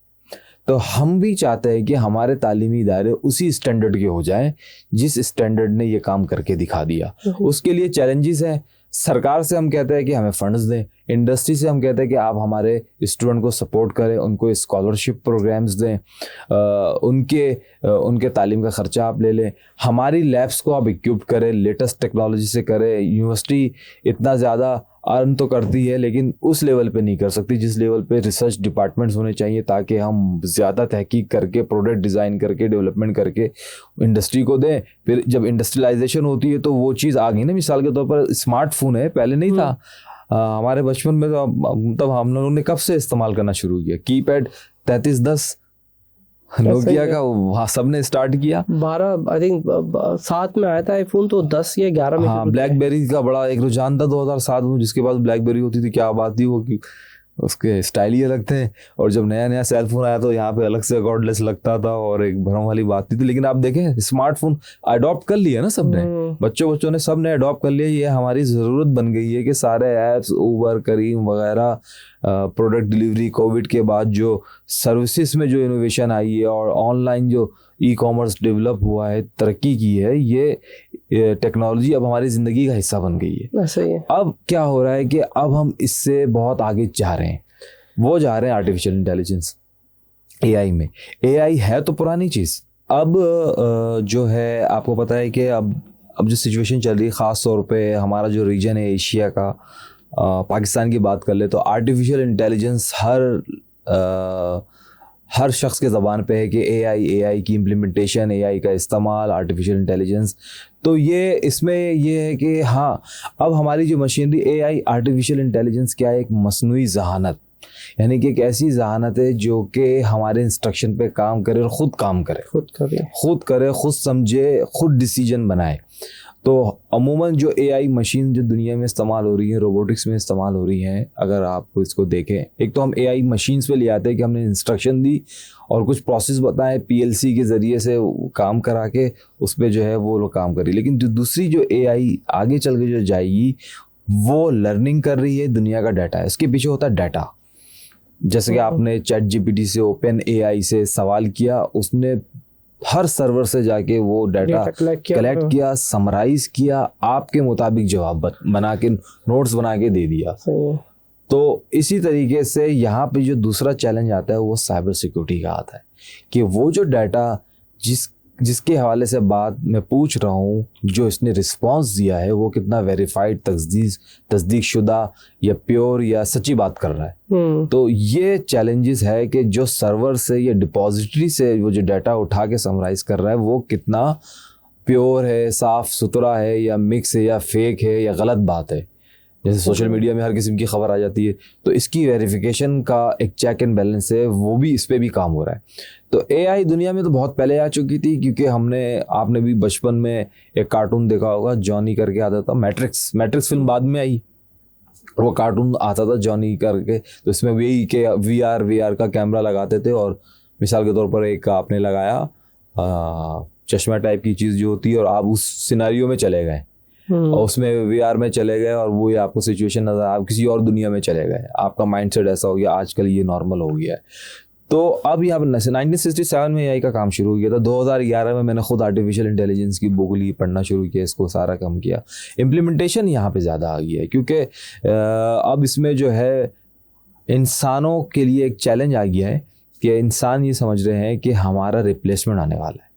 तो हम भी चाहते हैं कि हमारे तालीमी इदारे उसी स्टैंडर्ड के हो जाएं जिस स्टैंडर्ड ने ये काम करके दिखा दिया। उसके लिए चैलेंजेस हैं। सरकार से हम कहते हैं कि हमें फंड्स दें, इंडस्ट्री से हम कहते हैं कि आप हमारे स्टूडेंट को सपोर्ट करें, उनको स्कॉलरशिप प्रोग्राम्स दें, उनके तालीम का ख़र्चा आप ले लें, हमारी लैब्स को आप इक्विप करें, लेटेस्ट टेक्नोलॉजी से करें। यूनिवर्सिटी इतना ज़्यादा अर्न तो करती है लेकिन उस लेवल पे नहीं कर सकती जिस लेवल पे रिसर्च डिपार्टमेंट्स होने चाहिए, ताकि हम ज़्यादा तहकीक करके, प्रोडक्ट डिज़ाइन करके, डेवलपमेंट करके इंडस्ट्री को दें। फिर जब इंडस्ट्रियलाइजेशन होती है तो वो चीज़ आ गई ना, मिसाल के तौर पर स्मार्टफोन है, पहले नहीं था। हमारे बचपन में तो मतलब हम लोगों ने कब से इस्तेमाल करना शुरू किया, कीपैड 3310 नोकिया का वहाँ सबने स्टार्ट किया। 12 आई थिंक 7 में आया था आईफोन, तो 10 या 11 में। हाँ, ब्लैकबेरी का बड़ा एक रुझान था 2007 में, जिसके पास ब्लैकबेरी होती थी क्या बात थी वो, कि उसके स्टाइल ही अलग थे। और जब नया नया सेलफोन आया तो यहाँ पे अलग से कॉर्डलेस लगता था और एक भ्रम वाली बात थी। लेकिन आप देखें स्मार्टफोन अडॉप्ट कर लिया ना सबने, बच्चों ने सबने अडॉप्ट कर लिया। ये हमारी ज़रूरत बन गई है कि सारे ऐप्स उबर, करीम वगैरह, प्रोडक्ट डिलीवरी, कोविड के बाद जो सर्विसेज में जो इनोवेशन आई है और ऑनलाइन जो ई कॉमर्स डेवलप हुआ है, तरक्की की है, ये टेक्नोलॉजी अब हमारी ज़िंदगी का हिस्सा बन गई है। सही है। अब क्या हो रहा है कि अब हम इससे बहुत आगे जा रहे हैं, वो जा रहे हैं आर्टिफिशियल इंटेलिजेंस, एआई में। एआई है तो पुरानी चीज़, अब जो है आपको पता है कि अब जो सिचुएशन चल रही है, ख़ास तौर पे हमारा जो रीजन है एशिया का, पाकिस्तान की बात कर ले तो आर्टिफिशियल इंटेलिजेंस हर शख्स के ज़बान पे है कि एआई की इम्प्लीमेंटेशन, एआई का इस्तेमाल, आर्टिफिशियल इंटेलिजेंस। तो ये इसमें ये है कि हाँ, अब हमारी जो मशीनरी, एआई आर्टिफिशियल इंटेलिजेंस क्या है, एक मसनूई ज़हानत, यानी कि एक ऐसी ज़हानत है जो कि हमारे इंस्ट्रक्शन पे काम करे और ख़ुद काम करे, खुद करे, खुद समझे, खुद डिसीजन बनाए। तो अमूमन जो एआई मशीन जो दुनिया में इस्तेमाल हो रही है, रोबोटिक्स में इस्तेमाल हो रही हैं, अगर आप इसको देखें, एक तो हम एआई मशीन्स पे ले आते हैं कि हमने इंस्ट्रक्शन दी और कुछ प्रोसेस बताए, पीएलसी के ज़रिए से काम करा के उस पर जो है वो लोग काम करी। लेकिन जो दूसरी जो एआई आगे चल के जो जाएगी, वो लर्निंग कर रही है, दुनिया का डाटा है, इसके पीछे होता है डाटा। जैसे कि आपने चैट जीपीटी से, ओपन एआई से सवाल किया, उसने हर सर्वर से जाके वो डाटा कलेक्ट किया, समराइज किया, आपके मुताबिक जवाब बना के, नोट्स बना के दे दिया। तो इसी तरीके से यहाँ पे जो दूसरा चैलेंज आता है वो साइबर सिक्योरिटी का आता है कि वो जो डाटा जिसके हवाले से बात मैं पूछ रहा हूँ, जो इसने रिस्पांस दिया है, वो कितना वेरीफाइड, तस्दीक शुदा या प्योर या सच्ची बात कर रहा है। तो ये चैलेंजेस है कि जो सर्वर से या डिपॉजिटरी से वो जो डाटा उठा के समराइज कर रहा है, वो कितना प्योर है, साफ सुथरा है, या मिक्स है, या फेक है, या गलत बात है। जैसे सोशल मीडिया में हर किस्म की खबर आ जाती है, तो इसकी वेरिफिकेशन का एक चेक एंड बैलेंस है, वो भी इस पे भी काम हो रहा है। तो एआई दुनिया में तो बहुत पहले आ चुकी थी, क्योंकि आपने भी बचपन में एक कार्टून देखा होगा, जॉनी करके आता था, मैट्रिक्स फिल्म बाद में आई, वो कार्टून आता था जॉनी करके। तो इसमें वही के वीआर का कैमरा लगाते थे, और मिसाल के तौर पर एक आपने लगाया चश्मा टाइप की चीज़ जो होती है, और आप उस सिनेरियो में चले गए और उसमें वीआर में चले गए, और वो आपको सिचुएशन नजर, आप किसी और दुनिया में चले गए, आपका माइंडसेट ऐसा हो गया। आजकल ये नॉर्मल हो गया है। तो अब यहाँ पर 1967 में एआई का काम शुरू हो गया था। 2011 में मैंने खुद आर्टिफिशियल इंटेलिजेंस की बुक ली, पढ़ना शुरू किया, इसको सारा काम किया। इम्प्लीमेंटेशन यहाँ पे ज़्यादा आ गई है, क्योंकि अब इसमें जो है इंसानों के लिए एक चैलेंज आ गया है कि इंसान ये समझ रहे हैं कि हमारा रिप्लेसमेंट आने वाला है।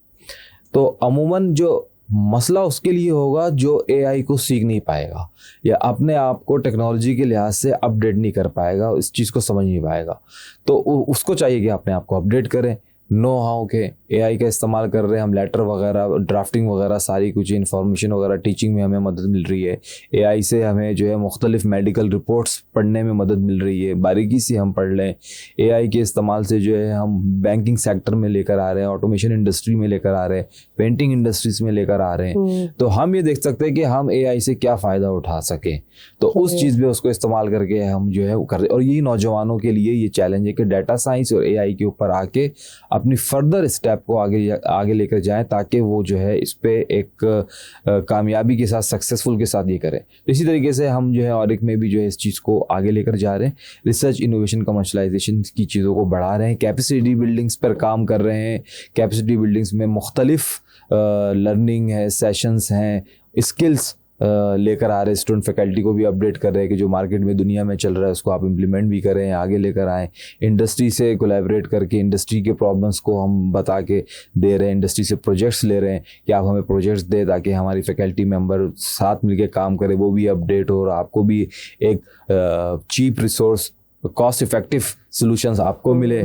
तो अमूमन जो मसला उसके लिए होगा जो एआई को सीख नहीं पाएगा, या अपने आप को टेक्नोलॉजी के लिहाज से अपडेट नहीं कर पाएगा, इस चीज़ को समझ नहीं पाएगा। तो उसको चाहिए कि अपने आप को अपडेट करें, नो हाउ के एआई का इस्तेमाल कर रहे हैं हम, लेटर वगैरह, ड्राफ्टिंग वगैरह, सारी कुछ इन्फॉर्मेशन वगैरह, टीचिंग में हमें मदद मिल रही है। एआई से हमें जो है मुख्तलिफ मेडिकल रिपोर्ट्स पढ़ने में मदद मिल रही है, बारीकी से हम पढ़ लें। एआई के इस्तेमाल से जो है हम बैंकिंग सेक्टर में लेकर आ रहे हैं, ऑटोमेशन इंडस्ट्री में लेकर आ रहे हैं, पेंटिंग इंडस्ट्रीज में लेकर आ रहे हैं। तो हम ये देख सकते हैं कि हम एआई से क्या फ़ायदा उठा सकें, तो उस चीज़ में उसको इस्तेमाल करके हम जो है वो कर रहे हैं। और यही नौजवानों के लिए ये चैलेंज है कि डाटा साइंस और एआई के ऊपर आके अपनी फर्दर स्टेप को आगे लेकर जाएं, ताकि वो जो है इस पे एक कामयाबी के साथ, सक्सेसफुल के साथ ये करें। तो इसी तरीके से हम जो है ऑरिक में भी जो है इस चीज़ को आगे लेकर जा रहे हैं, रिसर्च, इनोवेशन, कमर्शलाइजेशन की चीज़ों को बढ़ा रहे हैं, कैपेसिटी बिल्डिंग्स पर काम कर रहे हैं। कैपेसिटी बिल्डिंग्स में मुख्तलिफ लर्निंग है, सेशंस हैं, स्किल्स लेकर आ रहे हैं, स्टूडेंट फैकल्टी को भी अपडेट कर रहे हैं कि जो मार्केट में दुनिया में चल रहा है उसको आप इम्प्लीमेंट भी करें, आगे लेकर आएँ। इंडस्ट्री से कोलैबोरेट करके इंडस्ट्री के प्रॉब्लम्स को हम बता के दे रहे हैं, इंडस्ट्री से प्रोजेक्ट्स ले रहे हैं कि आप हमें प्रोजेक्ट्स दें ताकि हमारी फैकल्टी मेंबर साथ मिलकर काम करें, वो भी अपडेट हो और आपको भी एक cheap resource cost effective solutions आपको मिले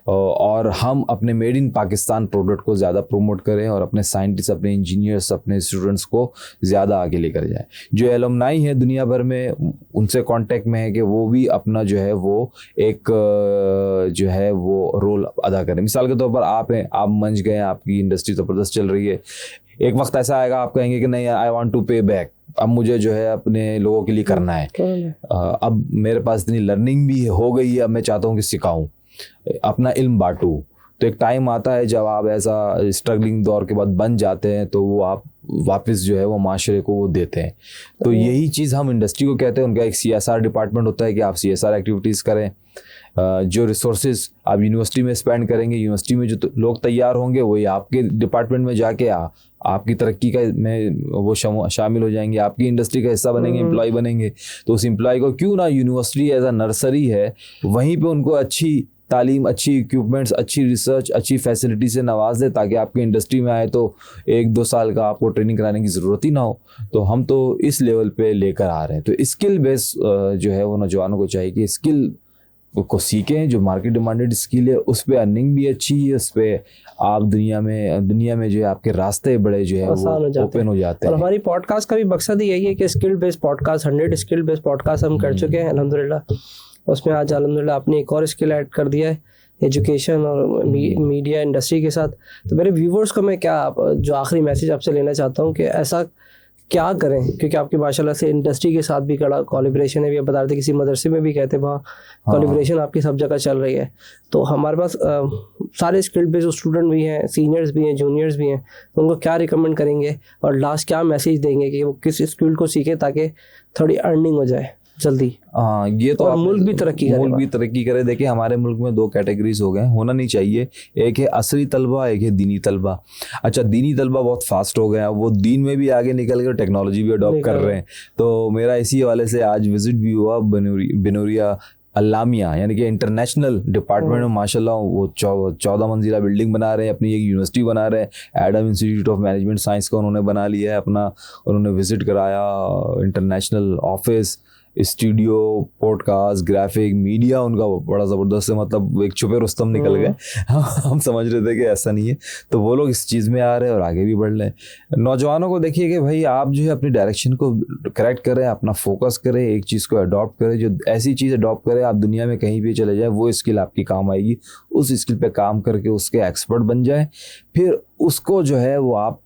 और हम अपने मेड इन पाकिस्तान प्रोडक्ट को ज़्यादा प्रमोट करें और अपने साइंटिस्ट, अपने इंजीनियर्स, अपने स्टूडेंट्स को ज़्यादा आगे लेकर जाएं। जो एलुमनाई है दुनिया भर में, उनसे कांटेक्ट में है कि वो भी अपना जो है वो एक जो है वो रोल अदा करें। मिसाल के तौर पर आप हैं, आप मंच गए, आपकी इंडस्ट्री ज़बरदस्त चल रही है, एक वक्त ऐसा आएगा आप कहेंगे कि नहीं, आई वांट टू पे बैक, अब मुझे जो है अपने लोगों के लिए करना है, अब मेरे पास इतनी लर्निंग भी हो गई है, अब मैं चाहता हूँ कि सिखाऊं, अपना इल्म बांटूं। तो एक टाइम आता है जब आप ऐसा स्ट्रगलिंग दौर के बाद बन जाते हैं तो वो आप वापस जो है वो माशरे को वो देते हैं। तो यही चीज़ हम इंडस्ट्री को कहते हैं। उनका एक CSR डिपार्टमेंट होता है कि आप CSR एक्टिविटीज़ करें। जो रिसोर्सेज आप यूनिवर्सिटी में स्पेंड करेंगे, यूनिवर्सिटी में जो लोग तैयार होंगे वही आपके डिपार्टमेंट में जाके आपकी तरक्की का में वो शामिल हो जाएंगे, आपकी इंडस्ट्री का हिस्सा बनेंगे, एम्प्लॉय बनेंगे। तो उस एम्प्लॉय को क्यों ना यूनिवर्सिटी एज अ नर्सरी है, वहीं पे उनको अच्छी तालीम, अच्छी इक्विपमेंट्स, अच्छी रिसर्च, अच्छी फैसिलिटी से नवाज दे, ताकि आपकी इंडस्ट्री में आए तो 1-2 साल का आपको ट्रेनिंग कराने की ज़रूरत ही ना हो। तो हम तो इस लेवल पे लेकर आ रहे हैं। तो स्किल बेस जो है वो नौजवानों को चाहिए कि स्किल को सीखें, जो मार्केट डिमांडेड स्किल है उस पर अर्निंग भी अच्छी है, उस पर आप दुनिया में जो है आपके रास्ते बड़े जो है वो ओपन हो जाते हैं। और हमारी पॉडकास्ट का भी मकसद यही है कि skill based podcast, 100 skill based podcast हम कर चुके हैं अल्हम्दुलिल्लाह। उसमें आज अल्हम्दुलिल्लाह आपने एक और स्किल ऐड कर दिया है, एजुकेशन और मीडिया इंडस्ट्री के साथ। तो मेरे व्यूवर्स को मैं जो आखिरी मैसेज आपसे लेना चाहता हूँ कि ऐसा क्या करें, क्योंकि आपकी माशाल्लाह से इंडस्ट्री के साथ भी कड़ा कोलैबोरेशन है। भी आप बता रहे थे किसी मदरसे में भी कहते वहाँ कोलैबोरेशन आपकी सब जगह चल रही है। तो हमारे पास सारे स्किल्ड बेस्ड स्टूडेंट भी हैं, सीनियर्स भी हैं, जूनियर्स भी हैं, तो उनको क्या रिकमेंड करेंगे और लास्ट क्या मैसेज देंगे कि वो किस स्किल को सीखे ताकि थोड़ी अर्निंग हो जाए जल्दी? हाँ, ये तो मुल्क भी तरक्की करे। देखिए हमारे मुल्क में 2 कैटेगरीज हो गए, होना नहीं चाहिए। एक है असरी तलबा, एक है दीनी तलबा। अच्छा, दीनी तलबा बहुत फास्ट हो गए हैं, वो दीन में भी आगे निकल गए, टेक्नोलॉजी भी अडॉप्ट कर रहे हैं। तो मेरा इसी हवाले से आज विजिट भी हुआ बिनूरिया अल्लामिया, यानी कि इंटरनेशनल डिपार्टमेंट में माशाल्लाह वो 14 मंजिला बिल्डिंग बना रहे हैं, अपनी एक यूनिवर्सिटी बना रहे हैं। Adam institute of management science का उन्होंने बना लिया है अपना, उन्होंने विजिट कराया international office, studio, podcast, graphic, media उनका बड़ा ज़बरदस्त है। मतलब एक छुपे रुस्तम निकल गए। हम समझ रहे थे कि ऐसा नहीं है, तो वो लोग इस चीज़ में आ रहे हैं और आगे भी बढ़ रहे हैं। नौजवानों को देखिए कि भाई आप जो है अपनी डायरेक्शन को करेक्ट करें, अपना फोकस करें, एक चीज़ को अडॉप्ट करें, जो ऐसी चीज़ अडॉप्ट करें आप दुनिया में कहीं भी चले जाए वो स्किल आपकी काम आएगी। उस स्किल पे काम करके उसके एक्सपर्ट बन जाए, फिर उसको जो है वो आप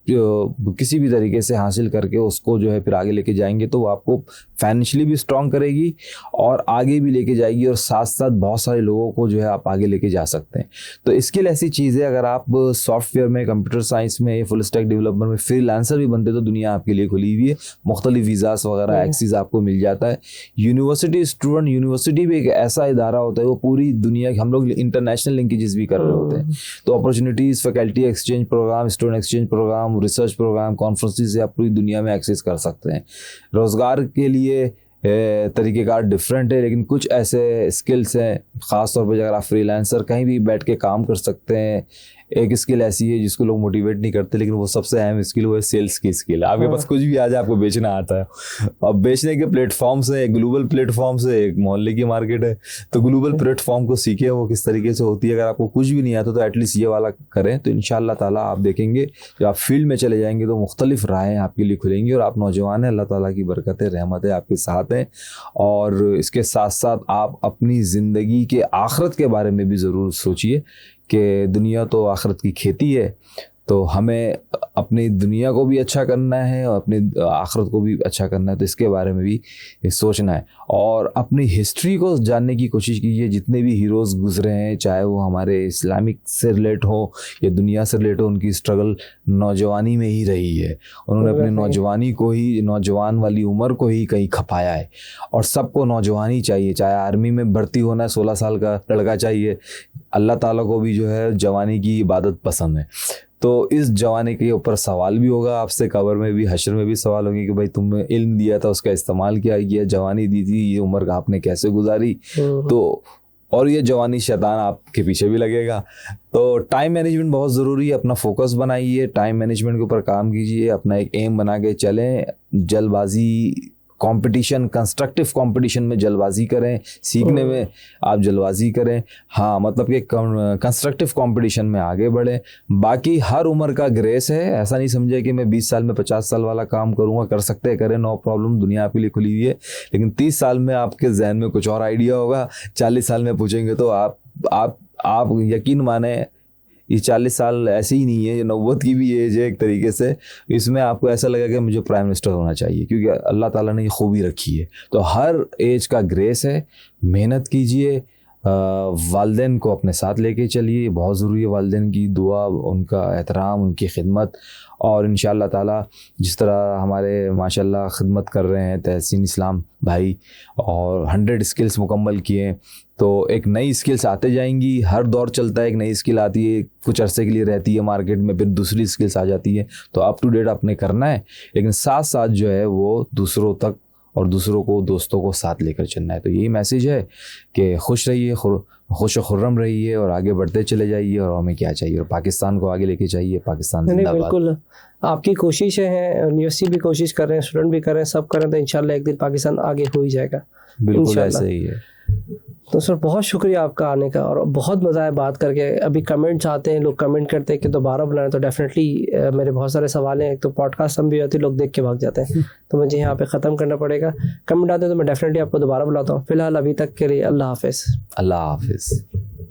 किसी भी तरीके से हासिल करके उसको जो है फिर आगे लेके जाएंगे तो वो आपको फाइनेंशियली भी स्ट्रॉन्ग करेगी और आगे भी लेके जाएगी, और साथ साथ बहुत सारे लोगों को जो है आप आगे लेके जा सकते हैं। तो स्किल ऐसी चीज़ है, अगर आप सॉफ्टवेयर में, कंप्यूटर साइंस में, फुल स्टैक डेवलपमेंट में फ्रीलांसर भी बनते तो दुनिया आपके लिए खुली हुई है। मुख्तलिफ वीज़ास वगैरह एक्सेस आपको मिल जाता है। यूनिवर्सिटी भी एक ऐसा इदारा होता है, वो पूरी दुनिया, हम लोग इंटरनेशनल लिंकेजेस भी कर रहे होते हैं। तो opportunities, faculty exchange programme, student exchange programme, research programme, conferences से आप पूरी दुनिया में एक्सेस कर सकते हैं। रोज़गार के लिए तरीक़ेकार डिफरेंट है, लेकिन कुछ ऐसे स्किल्स हैं ख़ास तौर पर अगर आप फ्रीलांसर कहीं भी बैठ के काम कर सकते हैं। एक स्किल ऐसी है जिसको लोग मोटिवेट नहीं करते, लेकिन वो सबसे अहम स्किल वो है सेल्स की स्किल। आपके पास कुछ भी आ जाए, आपको बेचना आता है। अब बेचने के प्लेटफॉर्म्स हैं, ग्लोबल प्लेटफॉर्म्स है, एक मोहल्ले की मार्केट है, तो ग्लोबल प्लेटफॉर्म को सीखे वो किस तरीके से होती है। अगर आपको कुछ भी नहीं आता तो एटलीस्ट ये वाला करें, तो इंशाअल्लाह ताला आप देखेंगे जब आप फील्ड में चले जाएंगे तो मुख्तलिफ राहें आपके लिए खुलेंगी। और आप नौजवान हैं, अल्लाह ताला की बरकतें, रहमतें आपके साथ हैं। और इसके साथ साथ आप अपनी ज़िंदगी के आखिरत के बारे में भी ज़रूर सोचिए कि दुनिया तो आखिरत की खेती है, तो हमें अपनी दुनिया को भी अच्छा करना है और अपनी आखिरत को भी अच्छा करना है। तो इसके बारे में भी सोचना है और अपनी हिस्ट्री को जानने की कोशिश कीजिए। जितने भी हीरोज़ गुजरे हैं, चाहे वो हमारे इस्लामिक से रिलेट हो या दुनिया से रिलेट हो, उनकी स्ट्रगल नौजवानी में ही रही है। उन्होंने अपनी नौजवानी को ही, नौजवान वाली उम्र को ही कहीं खपाया है। और सबको नौजवानी चाहिए, चाहे आर्मी में भर्ती होना है, 16 साल का लड़का चाहिए। अल्लाह ताला को भी जो है जवानी की इबादत पसंद है। तो इस जवानी के ऊपर सवाल भी होगा आपसे, कब्र में भी, हश्र में भी सवाल होंगे कि भाई तुमने इल्म दिया था, उसका इस्तेमाल क्या किया, जवानी दी थी, ये उम्र का आपने कैसे गुजारी। तो और ये जवानी शैतान आपके पीछे भी लगेगा। तो टाइम मैनेजमेंट बहुत ज़रूरी है। अपना फोकस बनाइए, टाइम मैनेजमेंट के ऊपर काम कीजिए, अपना एक एम बना के चलें। जल्दबाजी कंपटीशन, कंस्ट्रक्टिव कंपटीशन में जल्दबाजी करें, सीखने में आप जल्दबाजी करें, हाँ मतलब कि कंस्ट्रक्टिव कंपटीशन में आगे बढ़ें। बाकी हर उम्र का ग्रेस है, ऐसा नहीं समझे कि मैं 20 साल में 50 साल वाला काम करूँगा, कर सकते हैं करें, नो प्रॉब्लम, दुनिया आपके लिए खुली हुई है। लेकिन 30 साल में आपके जहन में कुछ और आइडिया होगा, 40 साल में पूछेंगे तो आप यकीन माने ये 40 साल ऐसे ही नहीं है, ये 90 की भी एज है एक तरीके से। इसमें आपको ऐसा लगेगा कि मुझे प्राइम मिनिस्टर होना चाहिए, क्योंकि अल्लाह ताला ने ये खूबी रखी है। तो हर एज का ग्रेस है, मेहनत कीजिए, वालिदैन को अपने साथ लेके चलिए, बहुत ज़रूरी है वालिदैन की दुआ, उनका एहतराम, उनकी खिदमत। और इंशाअल्लाह ताला जिस तरह हमारे माशाल्लाह खिदमत कर रहे हैं तहसीन इस्लाम भाई, और 100 स्किल्स मुकम्मल किए, तो एक नई स्किल्स आते जाएंगी, हर दौर चलता है, एक नई स्किल आती है, कुछ अरसे के लिए रहती है मार्केट में, फिर दूसरी स्किल्स आ जाती है। तो अप टू डेट आपने करना है, लेकिन साथ साथ जो है वो दूसरों तक और दूसरों को, दोस्तों को साथ लेकर चलना है। तो यही मैसेज है कि खुश रहिए, खुश खुर्रम रहिए और आगे बढ़ते चले जाइए। और हमें क्या चाहिए, और पाकिस्तान को आगे लेके चाहिए, पाकिस्तान जिंदाबाद। बिल्कुल, आपकी कोशिशें हैं, यूनिवर्सिटी भी कोशिश कर रहे हैं, स्टूडेंट भी कर रहे हैं, सब कर रहे हैं, तो इंशाल्लाह एक दिन पाकिस्तान आगे हो ही जाएगा। बिल्कुल ऐसे ही है। तो सर बहुत शुक्रिया आपका आने का, और बहुत मज़ा आया बात करके। अभी कमेंट्स आते हैं, लोग कमेंट करते हैं कि दोबारा बुलाएं, तो डेफिनेटली मेरे बहुत सारे सवाल हैं। एक तो पॉडकास्ट हम भी होती, लोग देख के भाग जाते हैं, तो मुझे यहाँ पे ख़त्म करना पड़ेगा। कमेंट आते हैं तो मैं डेफिनेटली आपको दोबारा बुलाता हूँ। फिलहाल अभी तक के लिए अल्लाह हाफिज़। अल्लाह हाफिज़।